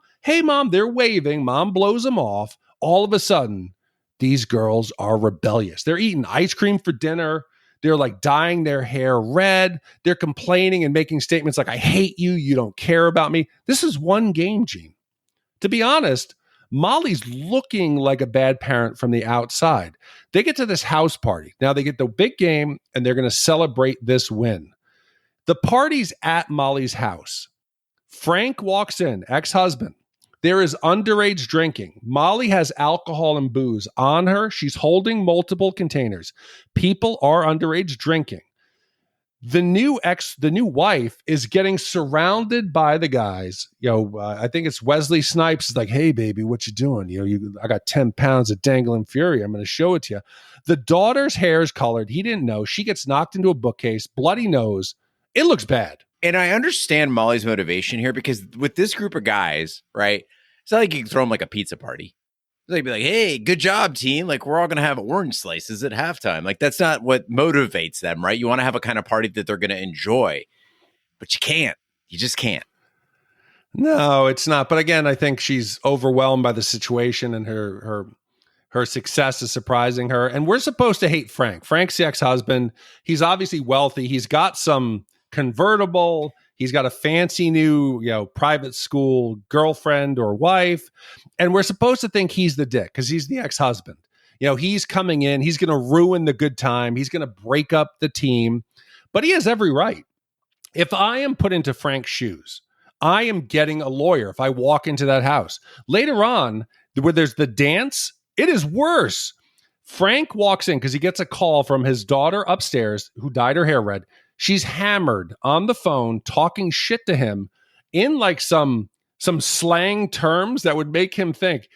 They're waving. Mom blows them off. All of a sudden, these girls are rebellious. They're eating ice cream for dinner. They're like dyeing their hair red. They're complaining and making statements like, I hate you. You don't care about me. This is one game, Gene. To be honest, Molly's looking like a bad parent from the outside. They get to this house party. Now they get the big game, and they're going to celebrate this win. The party's at Molly's house. Frank walks in, ex-husband. There is underage drinking. Molly has alcohol and booze on her. She's holding multiple containers. People are underage drinking. The new wife is getting surrounded by the guys. I think it's Wesley Snipes is like, hey, baby, what you doing? I got 10 pounds of dangling fury. I'm going to show it to you. The daughter's hair is colored. He didn't know. She gets knocked into a bookcase, bloody nose. It looks bad. And I understand Molly's motivation here, because with this group of guys, right, it's not like you can throw them like a pizza party. They'd be like, hey, good job, team. Like, we're all going to have orange slices at halftime. Like, that's not what motivates them, right? You want to have a kind of party that they're going to enjoy, but you can't. You just can't. No, it's not. But again, I think she's overwhelmed by the situation, and her success is surprising her. And we're supposed to hate Frank. Frank's the ex-husband. He's obviously wealthy. He's got some convertible. He's got a fancy new, private school girlfriend or wife. And we're supposed to think he's the dick because he's the ex-husband. He's coming in. He's going to ruin the good time. He's going to break up the team. But he has every right. If I am put into Frank's shoes, I am getting a lawyer if I walk into that house. Later on, where there's the dance, it is worse. Frank walks in because he gets a call from his daughter upstairs who dyed her hair red. She's hammered on the phone, talking shit to him in like some slang terms that would make him think,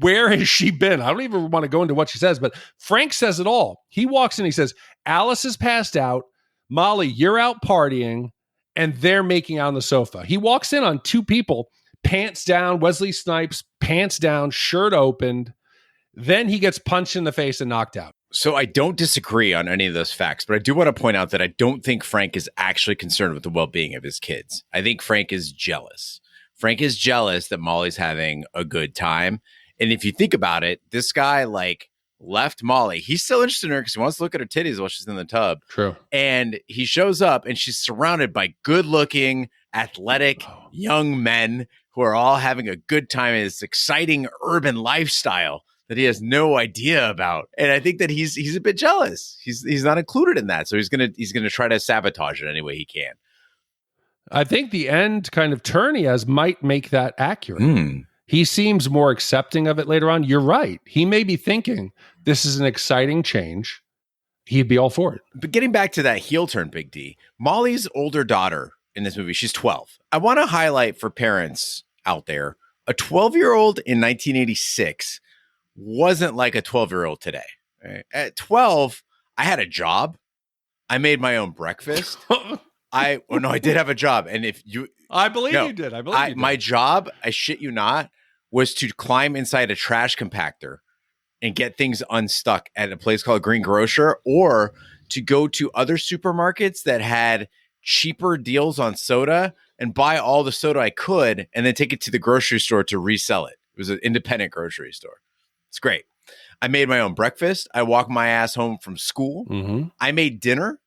where has she been? I don't even want to go into what she says, but Frank says it all. He walks in, he says, Alice is passed out. Molly, you're out partying, and they're making out on the sofa. He walks in on two people, pants down, Wesley Snipes, pants down, shirt opened. Then he gets punched in the face and knocked out. So I don't disagree on any of those facts, but I do want to point out that I don't think Frank is actually concerned with the well-being of his kids. I think Frank is jealous. Frank is jealous that Molly's having a good time. And if you think about it, this guy like left Molly. He's still interested in her because he wants to look at her titties while she's in the tub. True. And he shows up and she's surrounded by good-looking, athletic young men who are all having a good time in this exciting urban lifestyle that he has no idea about. And I think that he's a bit jealous. He's not included in that. So he's gonna try to sabotage it any way he can. I think the end kind of turn he has might make that accurate. He seems more accepting of it later on. You're right. He may be thinking this is an exciting change. He'd be all for it. But getting back to that heel turn, Big D, Molly's older daughter in this movie, she's 12. I want to highlight for parents out there, a 12-year-old in 1986 wasn't like a 12-year-old today. Right? At 12, I had a job. I made my own breakfast. I did have a job. And I believe you did. My job, I shit you not, was to climb inside a trash compactor and get things unstuck at a place called Green Grocer, or to go to other supermarkets that had cheaper deals on soda and buy all the soda I could and then take it to the grocery store to resell it. It was an independent grocery store. It's great. I made my own breakfast. I walked my ass home from school. Mm-hmm. I made dinner.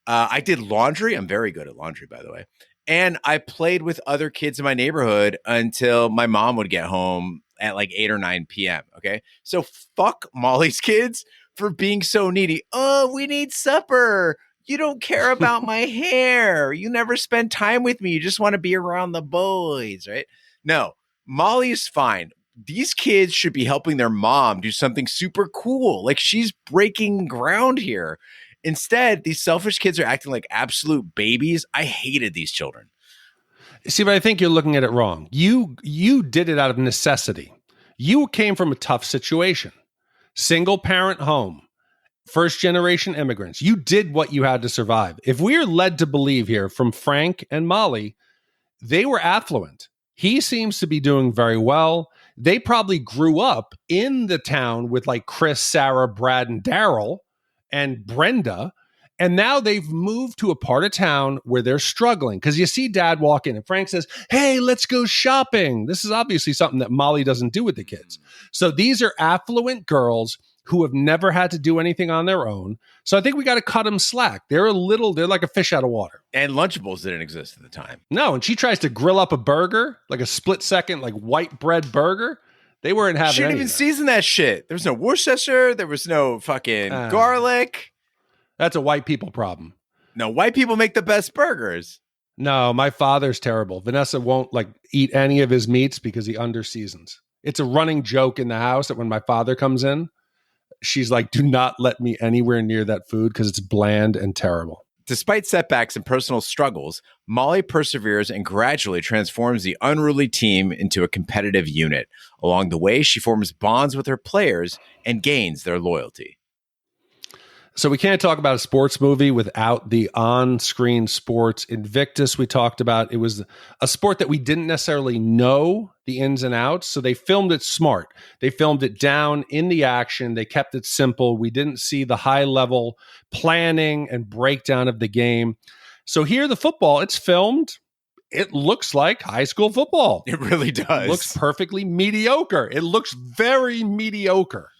I did laundry. I'm very good at laundry, by the way. And I played with other kids in my neighborhood until my mom would get home at like 8 or 9 p.m. Okay. So fuck Molly's kids for being so needy. Oh, we need supper. You don't care about my hair. You never spend time with me. You just want to be around the boys, right? No, Molly's fine. These kids should be helping their mom do something super cool. Like she's breaking ground here. Instead, these selfish kids are acting like absolute babies. I hated these children. See, but I think you're looking at it wrong. You did it out of necessity. You came from a tough situation. Single parent home. First generation immigrants. You did what you had to survive. If we are led to believe here from Frank and Molly, they were affluent. He seems to be doing very well. They probably grew up in the town with like Chris, Sarah, Brad, and Daryl and Brenda. And now they've moved to a part of town where they're struggling because you see dad walk in and Frank says, hey, let's go shopping. This is obviously something that Molly doesn't do with the kids. So these are affluent girls who have never had to do anything on their own. So I think we got to cut them slack. They're like a fish out of water. And Lunchables didn't exist at the time. No, and she tries to grill up a burger, like a split second, like white bread burger. They weren't having She didn't even season that shit. There was no Worcestershire. There was no fucking garlic. That's a white people problem. No, white people make the best burgers. No, my father's terrible. Vanessa won't like eat any of his meats because he underseasons. It's a running joke in the house that when my father comes in, she's like, do not let me anywhere near that food because it's bland and terrible. Despite setbacks and personal struggles, Molly perseveres and gradually transforms the unruly team into a competitive unit. Along the way, she forms bonds with her players and gains their loyalty. So we can't talk about a sports movie without the on-screen sports. Invictus, we talked about, it was a sport that we didn't necessarily know the ins and outs. So they filmed it smart. They filmed it down in the action. They kept it simple. We didn't see the high-level planning and breakdown of the game. So here, the football, it's filmed. It looks like high school football. It really does. It looks perfectly mediocre. It looks very mediocre.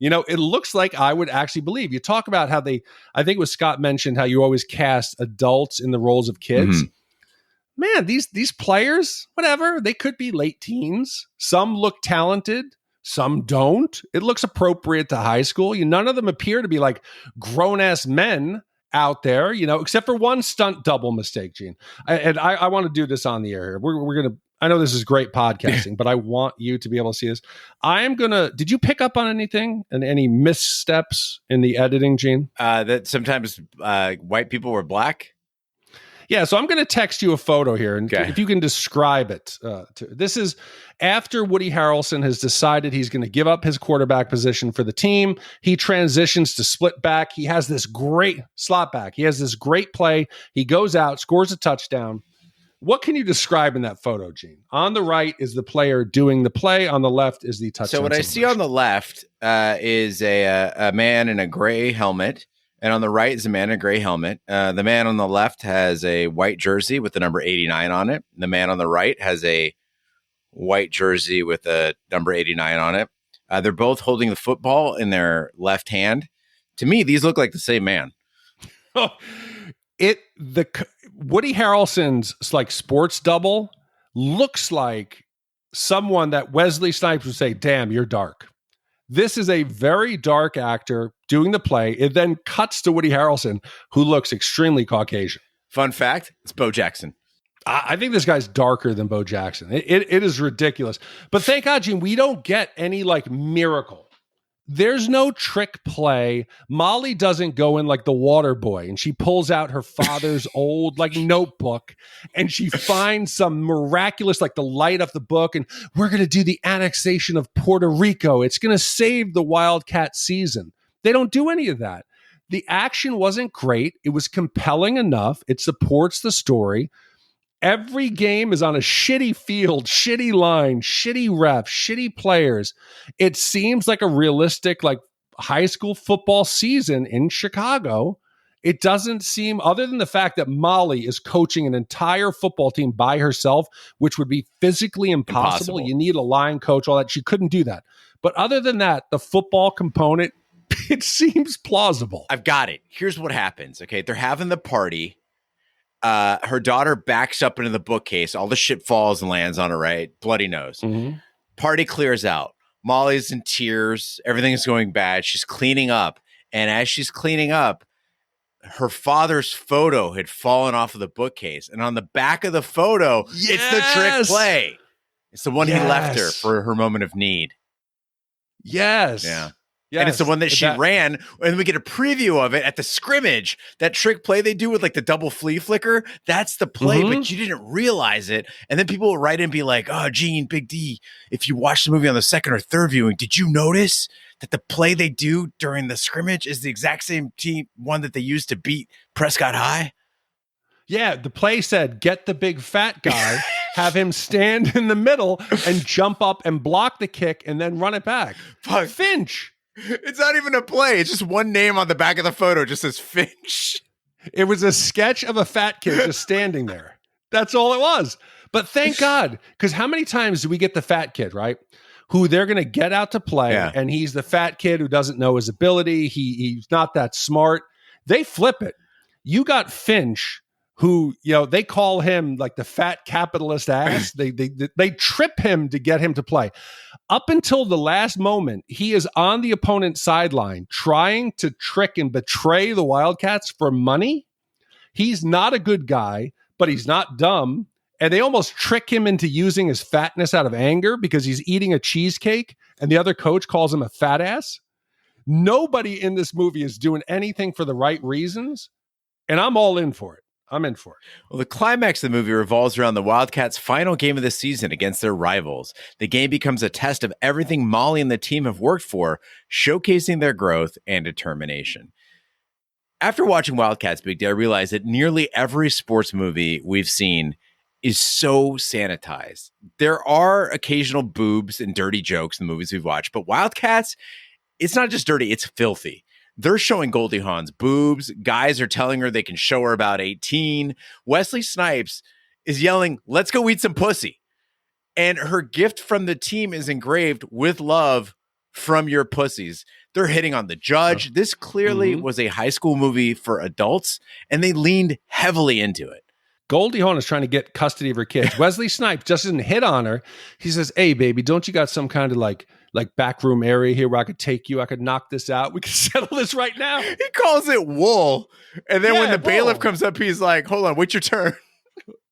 You know, it looks like I would actually believe. You talk about how I think it was Scott mentioned how you always cast adults in the roles of kids. Mm-hmm. Man, these players, whatever, they could be late teens. Some look talented, some don't. It looks appropriate to high school. None of them appear to be like grown-ass men out there, except for one stunt double mistake, Gene. I want to do this on the air here. We're going to I know this is great podcasting, but I want you to be able to see this. Did you pick up on anything and any missteps in the editing, Gene? That sometimes white people were black. Yeah, so I'm going to text you a photo here, and Okay. if you can describe it. This is after Woody Harrelson has decided he's going to give up his quarterback position for the team. He transitions to split back. He has this great slot back. He has this great play. He goes out, scores a touchdown. What can you describe in that photo, Gene? On the right is the player doing the play. On the left is the touchdown. So what I see on the left is a man in a gray helmet. And on the right is a man in a gray helmet. The man on the left has a white jersey with the number 89 on it. The man on the right has a white jersey with a number 89 on it. They're both holding the football in their left hand. To me, these look like the same man. Woody Harrelson's like sports double looks like someone that Wesley Snipes would say, "Damn, you're dark." This is a very dark actor doing the play. It then cuts to Woody Harrelson, who looks extremely Caucasian. Fun fact, it's Bo Jackson. I think this guy's darker than Bo Jackson. It is ridiculous. But thank God, Gene, we don't get any like miracle. There's no trick play. Molly doesn't go in like the water boy and she pulls out her father's old like notebook and she finds some miraculous, like the light of the book. And we're going to do the annexation of Puerto Rico. It's going to save the Wildcat season. They don't do any of that. The action wasn't great. It was compelling enough. It supports the story. Every game is on a shitty field, shitty line, shitty refs, shitty players. It seems like a realistic, like high school football season in Chicago. It doesn't seem, other than the fact that Molly is coaching an entire football team by herself, which would be physically impossible. You need a line coach, all that. She couldn't do that. But other than that, the football component, it seems plausible. I've got it. Here's what happens. Okay, they're having the party. Her daughter backs up into the bookcase. All the shit falls and lands on her, right? Bloody nose. Mm-hmm. Party clears out. Molly's in tears. Everything is going bad. She's cleaning up. And as she's cleaning up, her father's photo had fallen off of the bookcase. And on the back of the photo, it's the trick play. It's the one he left her for her moment of need. Yes. Yeah. Yes. And it's the one that she ran, and we get a preview of it at the scrimmage. That trick play they do with like the double flea flicker, that's the play, but you didn't realize it. And then people will write in and be like, "Oh, Gene, Big D, if you watch the movie on the second or third viewing, did you notice that the play they do during the scrimmage is the exact same one that they used to beat Prescott High?" Yeah, the play said, get the big fat guy, have him stand in the middle and jump up and block the kick and then run it back. Fuck. Finch. It's not even a play. It's just one name on the back of the photo. Just says Finch. It was a sketch of a fat kid just standing there. That's all it was. But thank God, because how many times do we get the fat kid, right? Who they're going to get out to play, and he's the fat kid who doesn't know his ability. He's not that smart. They flip it. You got Finch, who, you know, they call him like the fat capitalist ass. They trip him to get him to play. Up until the last moment, he is on the opponent's sideline trying to trick and betray the Wildcats for money. He's not a good guy, but he's not dumb. And they almost trick him into using his fatness out of anger because he's eating a cheesecake and the other coach calls him a fat ass. Nobody in this movie is doing anything for the right reasons. And I'm all in for it. I'm in for it. Well, the climax of the movie revolves around the Wildcats' final game of the season against their rivals. The game becomes a test of everything Molly and the team have worked for, showcasing their growth and determination. After watching Wildcats, Big D, I realized that nearly every sports movie we've seen is so sanitized. There are occasional boobs and dirty jokes in the movies we've watched, but Wildcats, it's not just dirty, it's filthy. They're showing Goldie Hawn's boobs. Guys are telling her they can show her about 18. Wesley Snipes is yelling, "Let's go eat some pussy." And her gift from the team is engraved, "With love from your pussies." They're hitting on the judge. This clearly was a high school movie for adults, and they leaned heavily into it. Goldie Hawn is trying to get custody of her kids. Wesley Snipes just didn't hit on her. He says, "Hey, baby, don't you got some kind of like backroom area here where I could take you? I could knock this out. We could settle this right now." He calls it wool. And then when the bailiff comes up, he's like, "Hold on, wait your turn."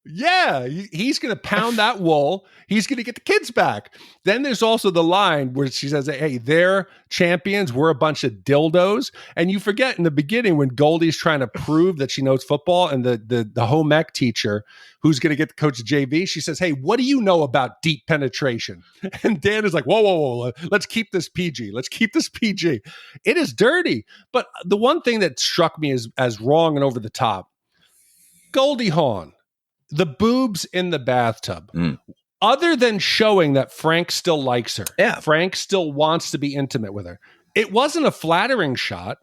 Yeah, he's going to pound that wool. He's going to get the kids back. Then there's also the line where she says, hey, they're champions. We're a bunch of dildos. And you forget in the beginning when Goldie's trying to prove that she knows football and the home ec teacher who's going to get the coach of JV, she says, hey, what do you know about deep penetration? And Dan is like, whoa. Let's keep this PG. Let's keep this PG. It is dirty. But the one thing that struck me as wrong and over the top, Goldie Hawn. The boobs in the bathtub, other than showing that Frank still likes her, Frank still wants to be intimate with her. It wasn't a flattering shot.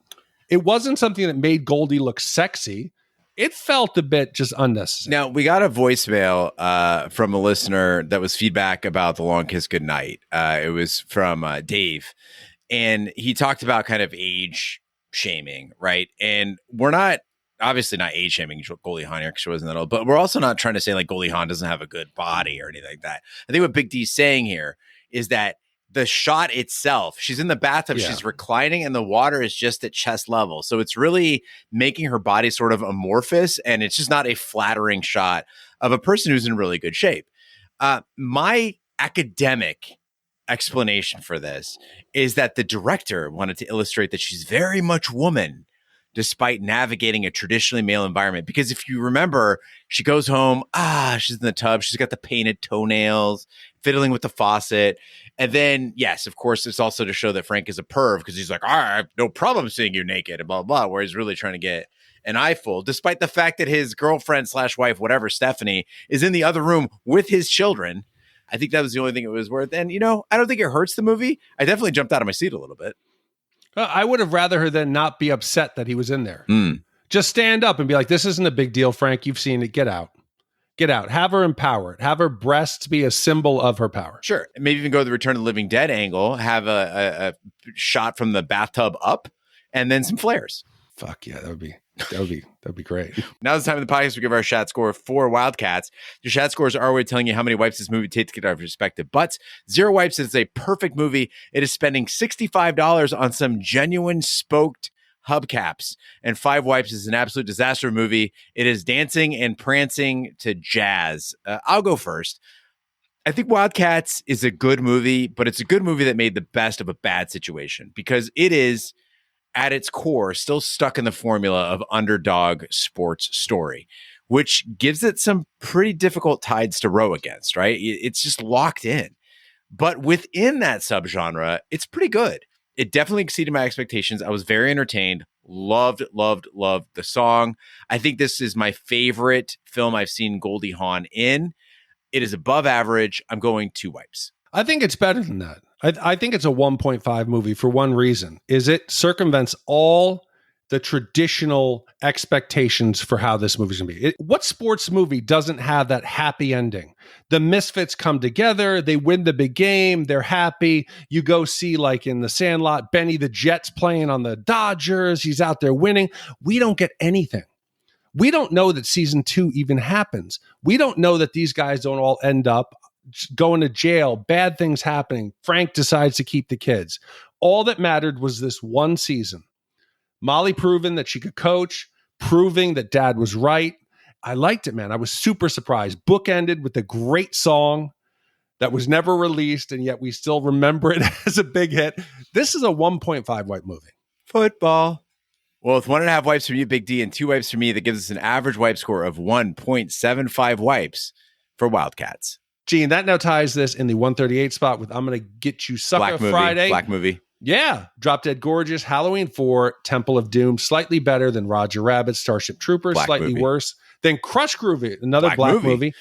It wasn't something that made Goldie look sexy. It felt a bit just unnecessary. Now, we got a voicemail from a listener that was feedback about The Long Kiss Goodnight. It was from Dave, and he talked about kind of age shaming, right? And we're not obviously not age shaming Goldie Hawn here because she wasn't that old, but we're also not trying to say like Goldie Hawn doesn't have a good body or anything like that. I think what Big D's saying here is that the shot itself, she's in the bathtub, she's reclining, and the water is just at chest level. So it's really making her body sort of amorphous, and it's just not a flattering shot of a person who's in really good shape. My academic explanation for this is that the director wanted to illustrate that she's very much woman despite navigating a traditionally male environment. Because if you remember, she goes home, she's in the tub, she's got the painted toenails, fiddling with the faucet. And then, yes, of course, it's also to show that Frank is a perv because he's like, I have no problem seeing you naked and blah, blah, where he's really trying to get an eyeful, despite the fact that his girlfriend / wife, whatever, Stephanie, is in the other room with his children. I think that was the only thing it was worth. And, I don't think it hurts the movie. I definitely jumped out of my seat a little bit. I would have rather her than not be upset that he was in there. Just stand up and be like, this isn't a big deal, Frank. You've seen it. Get out. Get out. Have her empowered. Have her breasts be a symbol of her power. Sure. Maybe even go the Return of the Living Dead angle, have a shot from the bathtub up, and then some flares. Fuck yeah, that'd be great. Now it's time in the podcast we give our Shat score for Wildcats. Your Shat scores are already telling you how many wipes this movie takes to get out of respective butts. 0 wipes is a perfect movie. It is spending $65 on some genuine spoked hubcaps, and 5 wipes is an absolute disaster movie. It is dancing and prancing to jazz. I'll go first. I think Wildcats is a good movie, but it's a good movie that made the best of a bad situation because it is, at its core, still stuck in the formula of underdog sports story, which gives it some pretty difficult tides to row against, right? It's just locked in. But within that subgenre, it's pretty good. It definitely exceeded my expectations. I was very entertained, loved the song. I think this is my favorite film I've seen Goldie Hawn in. It is above average. I'm going 2 wipes. I think it's better than that. I think it's a 1.5 movie for one reason, is it circumvents all the traditional expectations for how this movie's going to be. What sports movie doesn't have that happy ending? The misfits come together, they win the big game, they're happy. You go see, like in The Sandlot, Benny the Jet's playing on the Dodgers, he's out there winning. We don't get anything. We don't know that season 2 even happens. We don't know that these guys don't all end up going to jail, bad things happening. Frank decides to keep the kids. All that mattered was this one season. Molly proving that she could coach, proving that dad was right. I liked it, man. I was super surprised. Book ended with a great song that was never released, and yet we still remember it as a big hit. This is a 1.5 wipe movie. Football. Well, with 1.5 wipes from you, Big D, and 2 wipes from me, that gives us an average wipe score of 1.75 wipes for Wildcats. Gene, that now ties this in the 138 spot with I'm going to Get You Sucker Friday. Black movie. Yeah. Drop Dead Gorgeous. Halloween 4, Temple of Doom. Slightly better than Roger Rabbit, Starship Troopers. Black slightly movie. Worse than Crush Groovy, another black movie.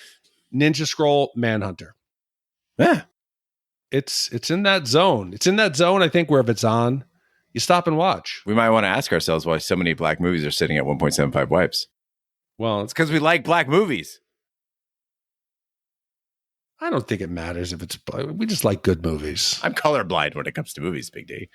Ninja Scroll, Manhunter. Yeah. It's in that zone. It's in that zone, I think, where if it's on, you stop and watch. We might want to ask ourselves why so many black movies are sitting at 1.75 wipes. Well, It's because we like black movies. I don't think it matters if it's, we just like good movies. I'm colorblind when it comes to movies, Big D.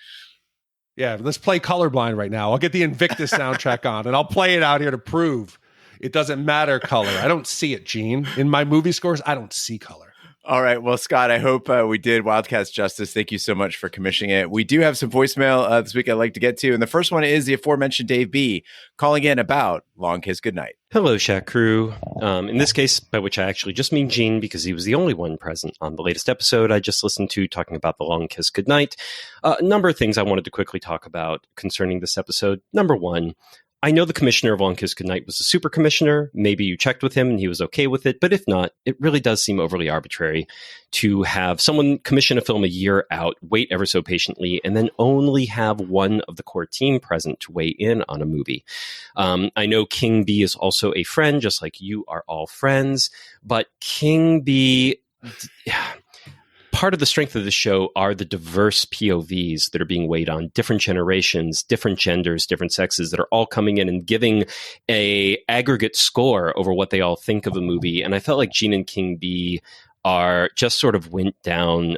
Yeah, let's play Colorblind right now. I'll get the Invictus soundtrack on, and I'll play it out here to prove it doesn't matter color. I don't see it, Gene. In my movie scores, I don't see color. All right. Well, Scott, I hope we did Wildcats justice. Thank you so much for commissioning it. We do have some voicemail this week I'd like to get to. And the first one is the aforementioned Dave B. calling in about Long Kiss Goodnight. Hello, Shat crew. In this case, by which I actually just mean Gene, because he was the only one present on the latest episode I just listened to talking about the Long Kiss Goodnight. A number of things I wanted to quickly talk about concerning this episode. Number one, I know the commissioner of Long Kiss Goodnight was a super commissioner. Maybe you checked with him and he was okay with it. But if not, it really does seem overly arbitrary to have someone commission a film a year out, wait ever so patiently, and then only have one of the core team present to weigh in on a movie. I know King B is also a friend, just like you are all friends. But King B... part of the strength of the show are the diverse POVs that are being weighed on, different generations, different genders, different sexes that are all coming in and giving a aggregate score over what they all think of a movie. And I felt like Gene and King B are just sort of went down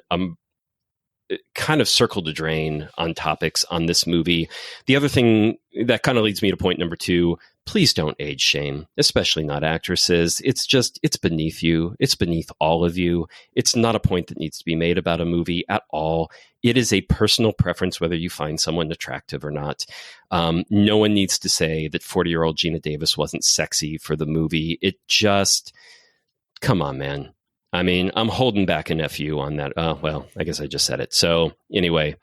kind of circle the drain on topics on this movie. The other thing that kind of leads me to point number two, please don't age shame, especially not actresses. It's beneath you. It's beneath all of you. It's not a point that needs to be made about a movie at all. It is a personal preference whether you find someone attractive or not. No one needs to say that 40-year-old Gina Davis wasn't sexy for the movie. It just, come on, man. I mean, I'm holding back an FU on that. Well, I guess I just said it. So anyway,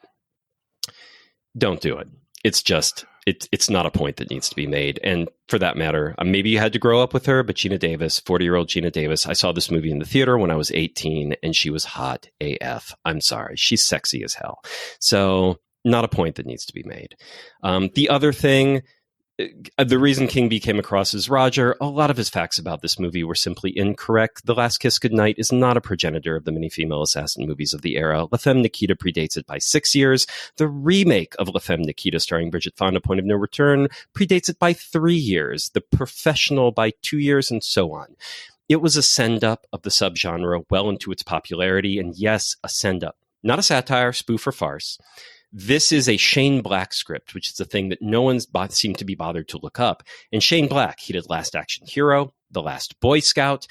don't do it. It's just, it's not a point that needs to be made. And for that matter, maybe you had to grow up with her, but Gina Davis, 40-year-old Gina Davis, I saw this movie in the theater when I was 18 and she was hot AF. I'm sorry. She's sexy as hell. So not a point that needs to be made. The other thing, the reason King B came across as Roger, a lot of his facts about this movie were simply incorrect. The Last Kiss Goodnight is not a progenitor of the many female assassin movies of the era. La Femme Nikita predates it by 6 years. The remake of La Femme Nikita starring Bridget Fonda, Point of No Return, predates it by 3 years. The Professional by 2 years, and so on. It was a send-up of the subgenre well into its popularity, and yes, a send-up. Not a satire, spoof, or farce. This is a Shane Black script, which is a thing that no one's seemed to be bothered to look up. And Shane Black, he did Last Action Hero, The Last Boy Scout,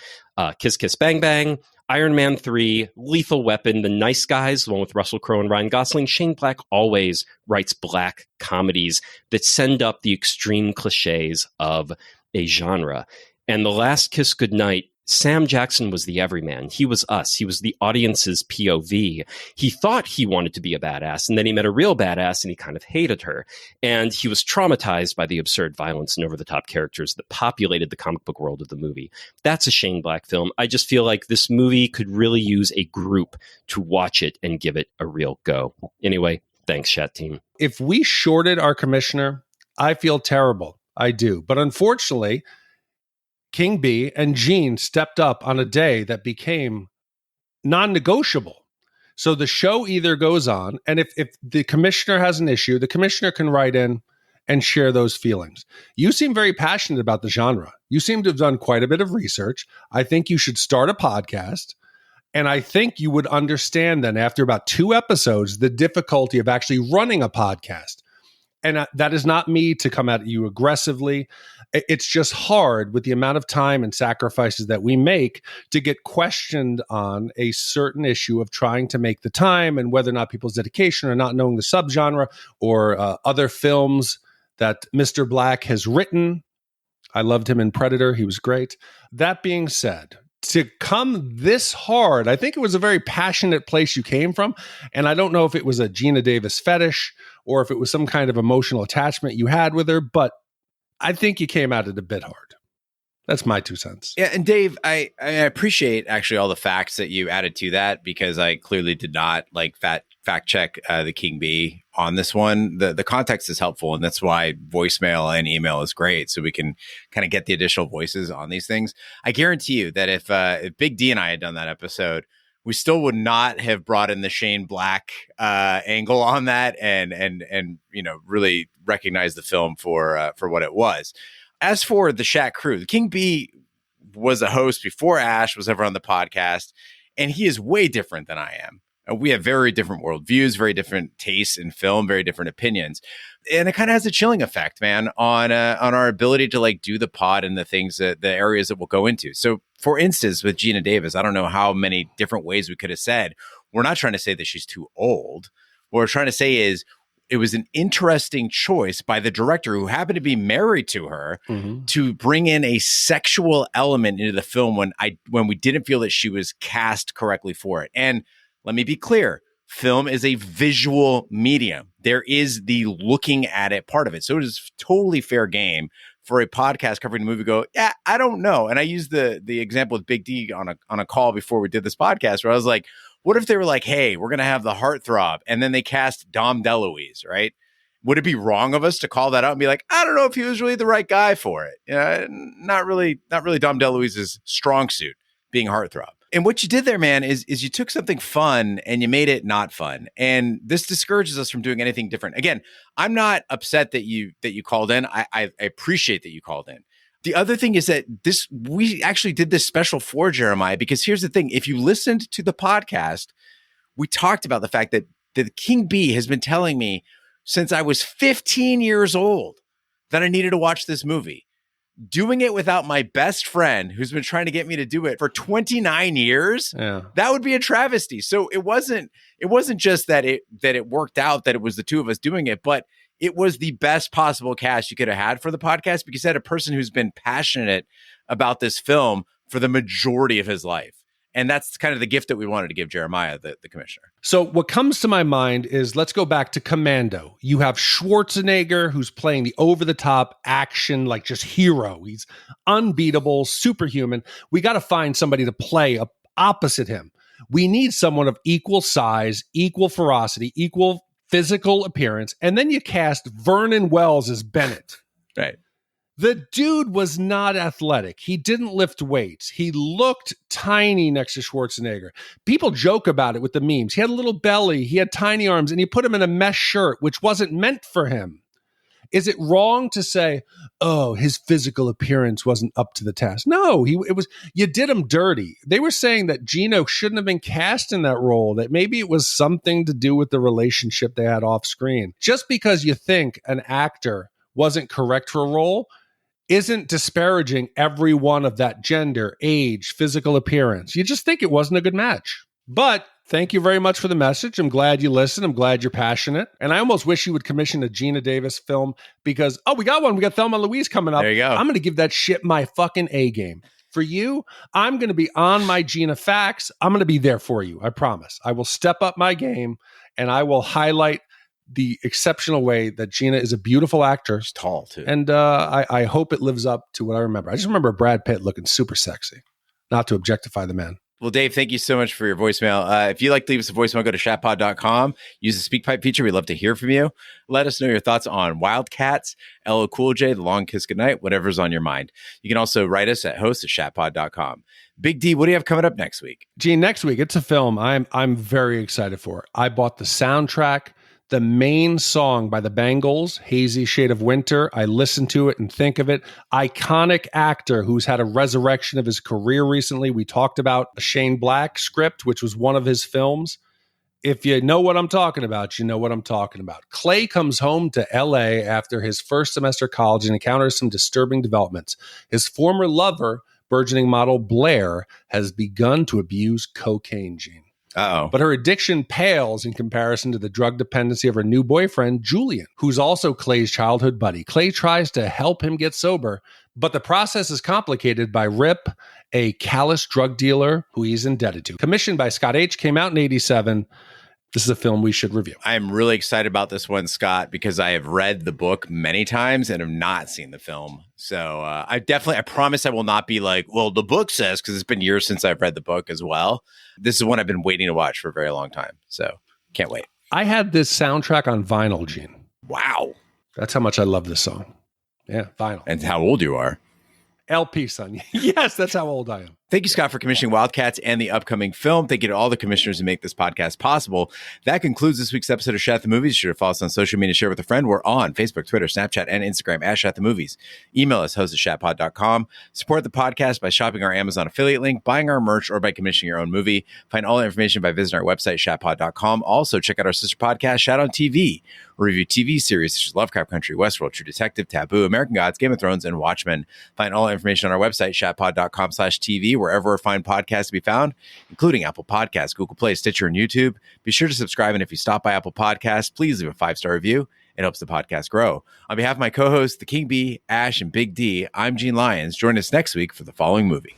Kiss Kiss Bang Bang, Iron Man 3, Lethal Weapon, The Nice Guys, the one with Russell Crowe and Ryan Gosling. Shane Black always writes black comedies that send up the extreme cliches of a genre. And The Last Kiss Goodnight, Sam Jackson was the everyman. He was us. He was the audience's POV. He thought he wanted to be a badass, and then he met a real badass, and he kind of hated her. And he was traumatized by the absurd violence and over-the-top characters that populated the comic book world of the movie. That's a Shane Black film. I just feel like this movie could really use a group to watch it and give it a real go. Anyway, thanks, Shat team. If we shorted our commissioner, I feel terrible. I do. But unfortunately, King B and Gene stepped up on a day that became non-negotiable. So the show either goes on, and if the commissioner has an issue, the commissioner can write in and share those feelings. You seem very passionate about the genre. You seem to have done quite a bit of research. I think you should start a podcast, and I think you would understand then after about 2 episodes the difficulty of actually running a podcast. And that is not me to come at you aggressively. It's just hard with the amount of time and sacrifices that we make to get questioned on a certain issue of trying to make the time and whether or not people's dedication or not knowing the subgenre or other films that Mr. Black has written. I loved him in Predator. He was great. That being said, to come this hard, I think it was a very passionate place you came from. And I don't know if it was a Gina Davis fetish or if it was some kind of emotional attachment you had with her, but I think you came at it a bit hard. That's my 2 cents. Yeah, and Dave, I appreciate actually all the facts that you added to that, because I clearly did not like fact check the King B on this one. The context is helpful, and that's why voicemail and email is great, so we can kind of get the additional voices on these things. I guarantee you that if Big D and I had done that episode, we still would not have brought in the Shane Black angle on that, and really recognize the film for what it was. As for the Shat crew, the King B was a host before Ash was ever on the podcast, and he is way different than I am. We have very different worldviews, very different tastes in film, very different opinions. And it kind of has a chilling effect, man, on our ability to like do the pod and the things that the areas that we'll go into. So for instance, with Gina Davis, I don't know how many different ways we could have said, we're not trying to say that she's too old. What we're trying to say is it was an interesting choice by the director who happened to be married to her to bring in a sexual element into the film when we didn't feel that she was cast correctly for it. And let me be clear, film is a visual medium. There is the looking at it part of it. So it is totally fair game for a podcast covering a movie go, yeah, I don't know. And I used the example with Big D on a call before we did this podcast where I was like, what if they were like, hey, we're going to have the heartthrob, and then they cast Dom DeLuise, right? Would it be wrong of us to call that out and be like, I don't know if he was really the right guy for it? Not really Dom DeLuise's strong suit, being heartthrob. And what you did there, man, is you took something fun and you made it not fun. And this discourages us from doing anything different. Again, I'm not upset that you called in. I appreciate that you called in. The other thing is that we actually did this special for Jeremiah, because here's the thing. If you listened to the podcast, we talked about the fact that the King Bee has been telling me since I was 15 years old that I needed to watch this movie. Doing it without my best friend who's been trying to get me to do it for 29 years, that would be a travesty. So it wasn't just that it worked out that it was the two of us doing it, but it was the best possible cast you could have had for the podcast, because you had a person who's been passionate about this film for the majority of his life. And that's kind of the gift that we wanted to give Jeremiah, the commissioner. So what comes to my mind is, let's go back to Commando. You have Schwarzenegger, who's playing the over-the-top action, like just hero. He's unbeatable, superhuman. We got to find somebody to play opposite him. We need someone of equal size, equal ferocity, equal physical appearance. And then you cast Vernon Wells as Bennett. Right. The dude was not athletic. He didn't lift weights. He looked tiny next to Schwarzenegger. People joke about it with the memes. He had a little belly. He had tiny arms, and you put him in a mesh shirt, which wasn't meant for him. Is it wrong to say, oh, his physical appearance wasn't up to the task? No, it was. You did him dirty. They were saying that Gino shouldn't have been cast in that role, that maybe it was something to do with the relationship they had off screen. Just because you think an actor wasn't correct for a role isn't disparaging everyone of that gender, age, physical appearance. You just think it wasn't a good match. But thank you very much for the message. I'm glad you listened. I'm glad you're passionate. And I almost wish you would commission a Gina Davis film because, we got one. We got Thelma and Louise coming up. There you go. I'm going to give that shit my fucking A game. For you, I'm going to be on my Gina facts. I'm going to be there for you. I promise. I will step up my game and I will highlight the exceptional way that Gina is a beautiful actor. She's tall, too. And I hope it lives up to what I remember. I just remember Brad Pitt looking super sexy. Not to objectify the man. Well, Dave, thank you so much for your voicemail. If you'd like to leave us a voicemail, go to shatpod.com. Use the SpeakPipe feature. We'd love to hear from you. Let us know your thoughts on Wildcats, LL Cool J, The Long Kiss Goodnight, whatever's on your mind. You can also write us at host@shatpod.com. Big D, what do you have coming up next week? Gene, next week, it's a film I'm very excited for. I bought the soundtrack. The main song by the Bangles, Hazy Shade of Winter, I listen to it and think of it. Iconic actor who's had a resurrection of his career recently. We talked about a Shane Black script, which was one of his films. If you know what I'm talking about, you know what I'm talking about. Clay comes home to L.A. after his first semester of college and encounters some disturbing developments. His former lover, burgeoning model Blair, has begun to abuse cocaine, Gene. Uh-oh. But her addiction pales in comparison to the drug dependency of her new boyfriend, Julian, who's also Clay's childhood buddy. Clay tries to help him get sober, but the process is complicated by Rip, a callous drug dealer who he's indebted to. Commissioned by Scott H., came out in 1987. This is a film we should review. I am really excited about this one, Scott, because I have read the book many times and have not seen the film. So I promise I will not be like, well, the book says, because it's been years since I've read the book as well. This is one I've been waiting to watch for a very long time. So can't wait. I had this soundtrack on vinyl, Gene. Wow. That's how much I love this song. Yeah, vinyl. And how old you are. LP, son. Yes, that's how old I am. Thank you, Scott, for commissioning Wildcats and the upcoming film. Thank you to all the commissioners who make this podcast possible. That concludes this week's episode of Shat the Movies. Be sure to follow us on social media, share with a friend. We're on Facebook, Twitter, Snapchat, and Instagram at Shat the Movies. Email us, host@shatpod.com. Support the podcast by shopping our Amazon affiliate link, buying our merch, or by commissioning your own movie. Find all the information by visiting our website, shatpod.com. Also, check out our sister podcast, Shat on TV. We review TV series such as Lovecraft Country, Westworld, True Detective, Taboo, American Gods, Game of Thrones, and Watchmen. Find all the information on our website, shatpod.com/TV, wherever fine podcasts to be found, including Apple Podcasts, Google Play, Stitcher, and YouTube. Be sure to subscribe, and if you stop by Apple Podcasts, please leave a 5-star review. It helps the podcast grow. On behalf of my co-hosts, the King Bee, Ash, and Big D, I'm Gene Lyons. Join us next week for the following movie.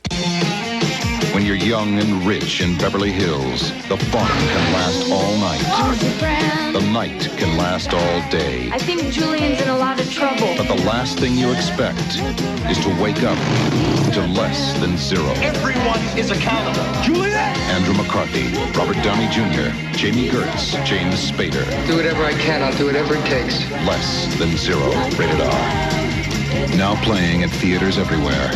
When you're young and rich in Beverly Hills, the fun can last all night. The night can last all day. I think Julian's in a lot of trouble. But the last thing you expect is to wake up to less than zero. Everyone is accountable. Julian! Andrew McCarthy, Robert Downey Jr., Jamie Gertz, James Spader. Do whatever I can. I'll do whatever it takes. Less than zero. Rated R. Now playing at theaters everywhere.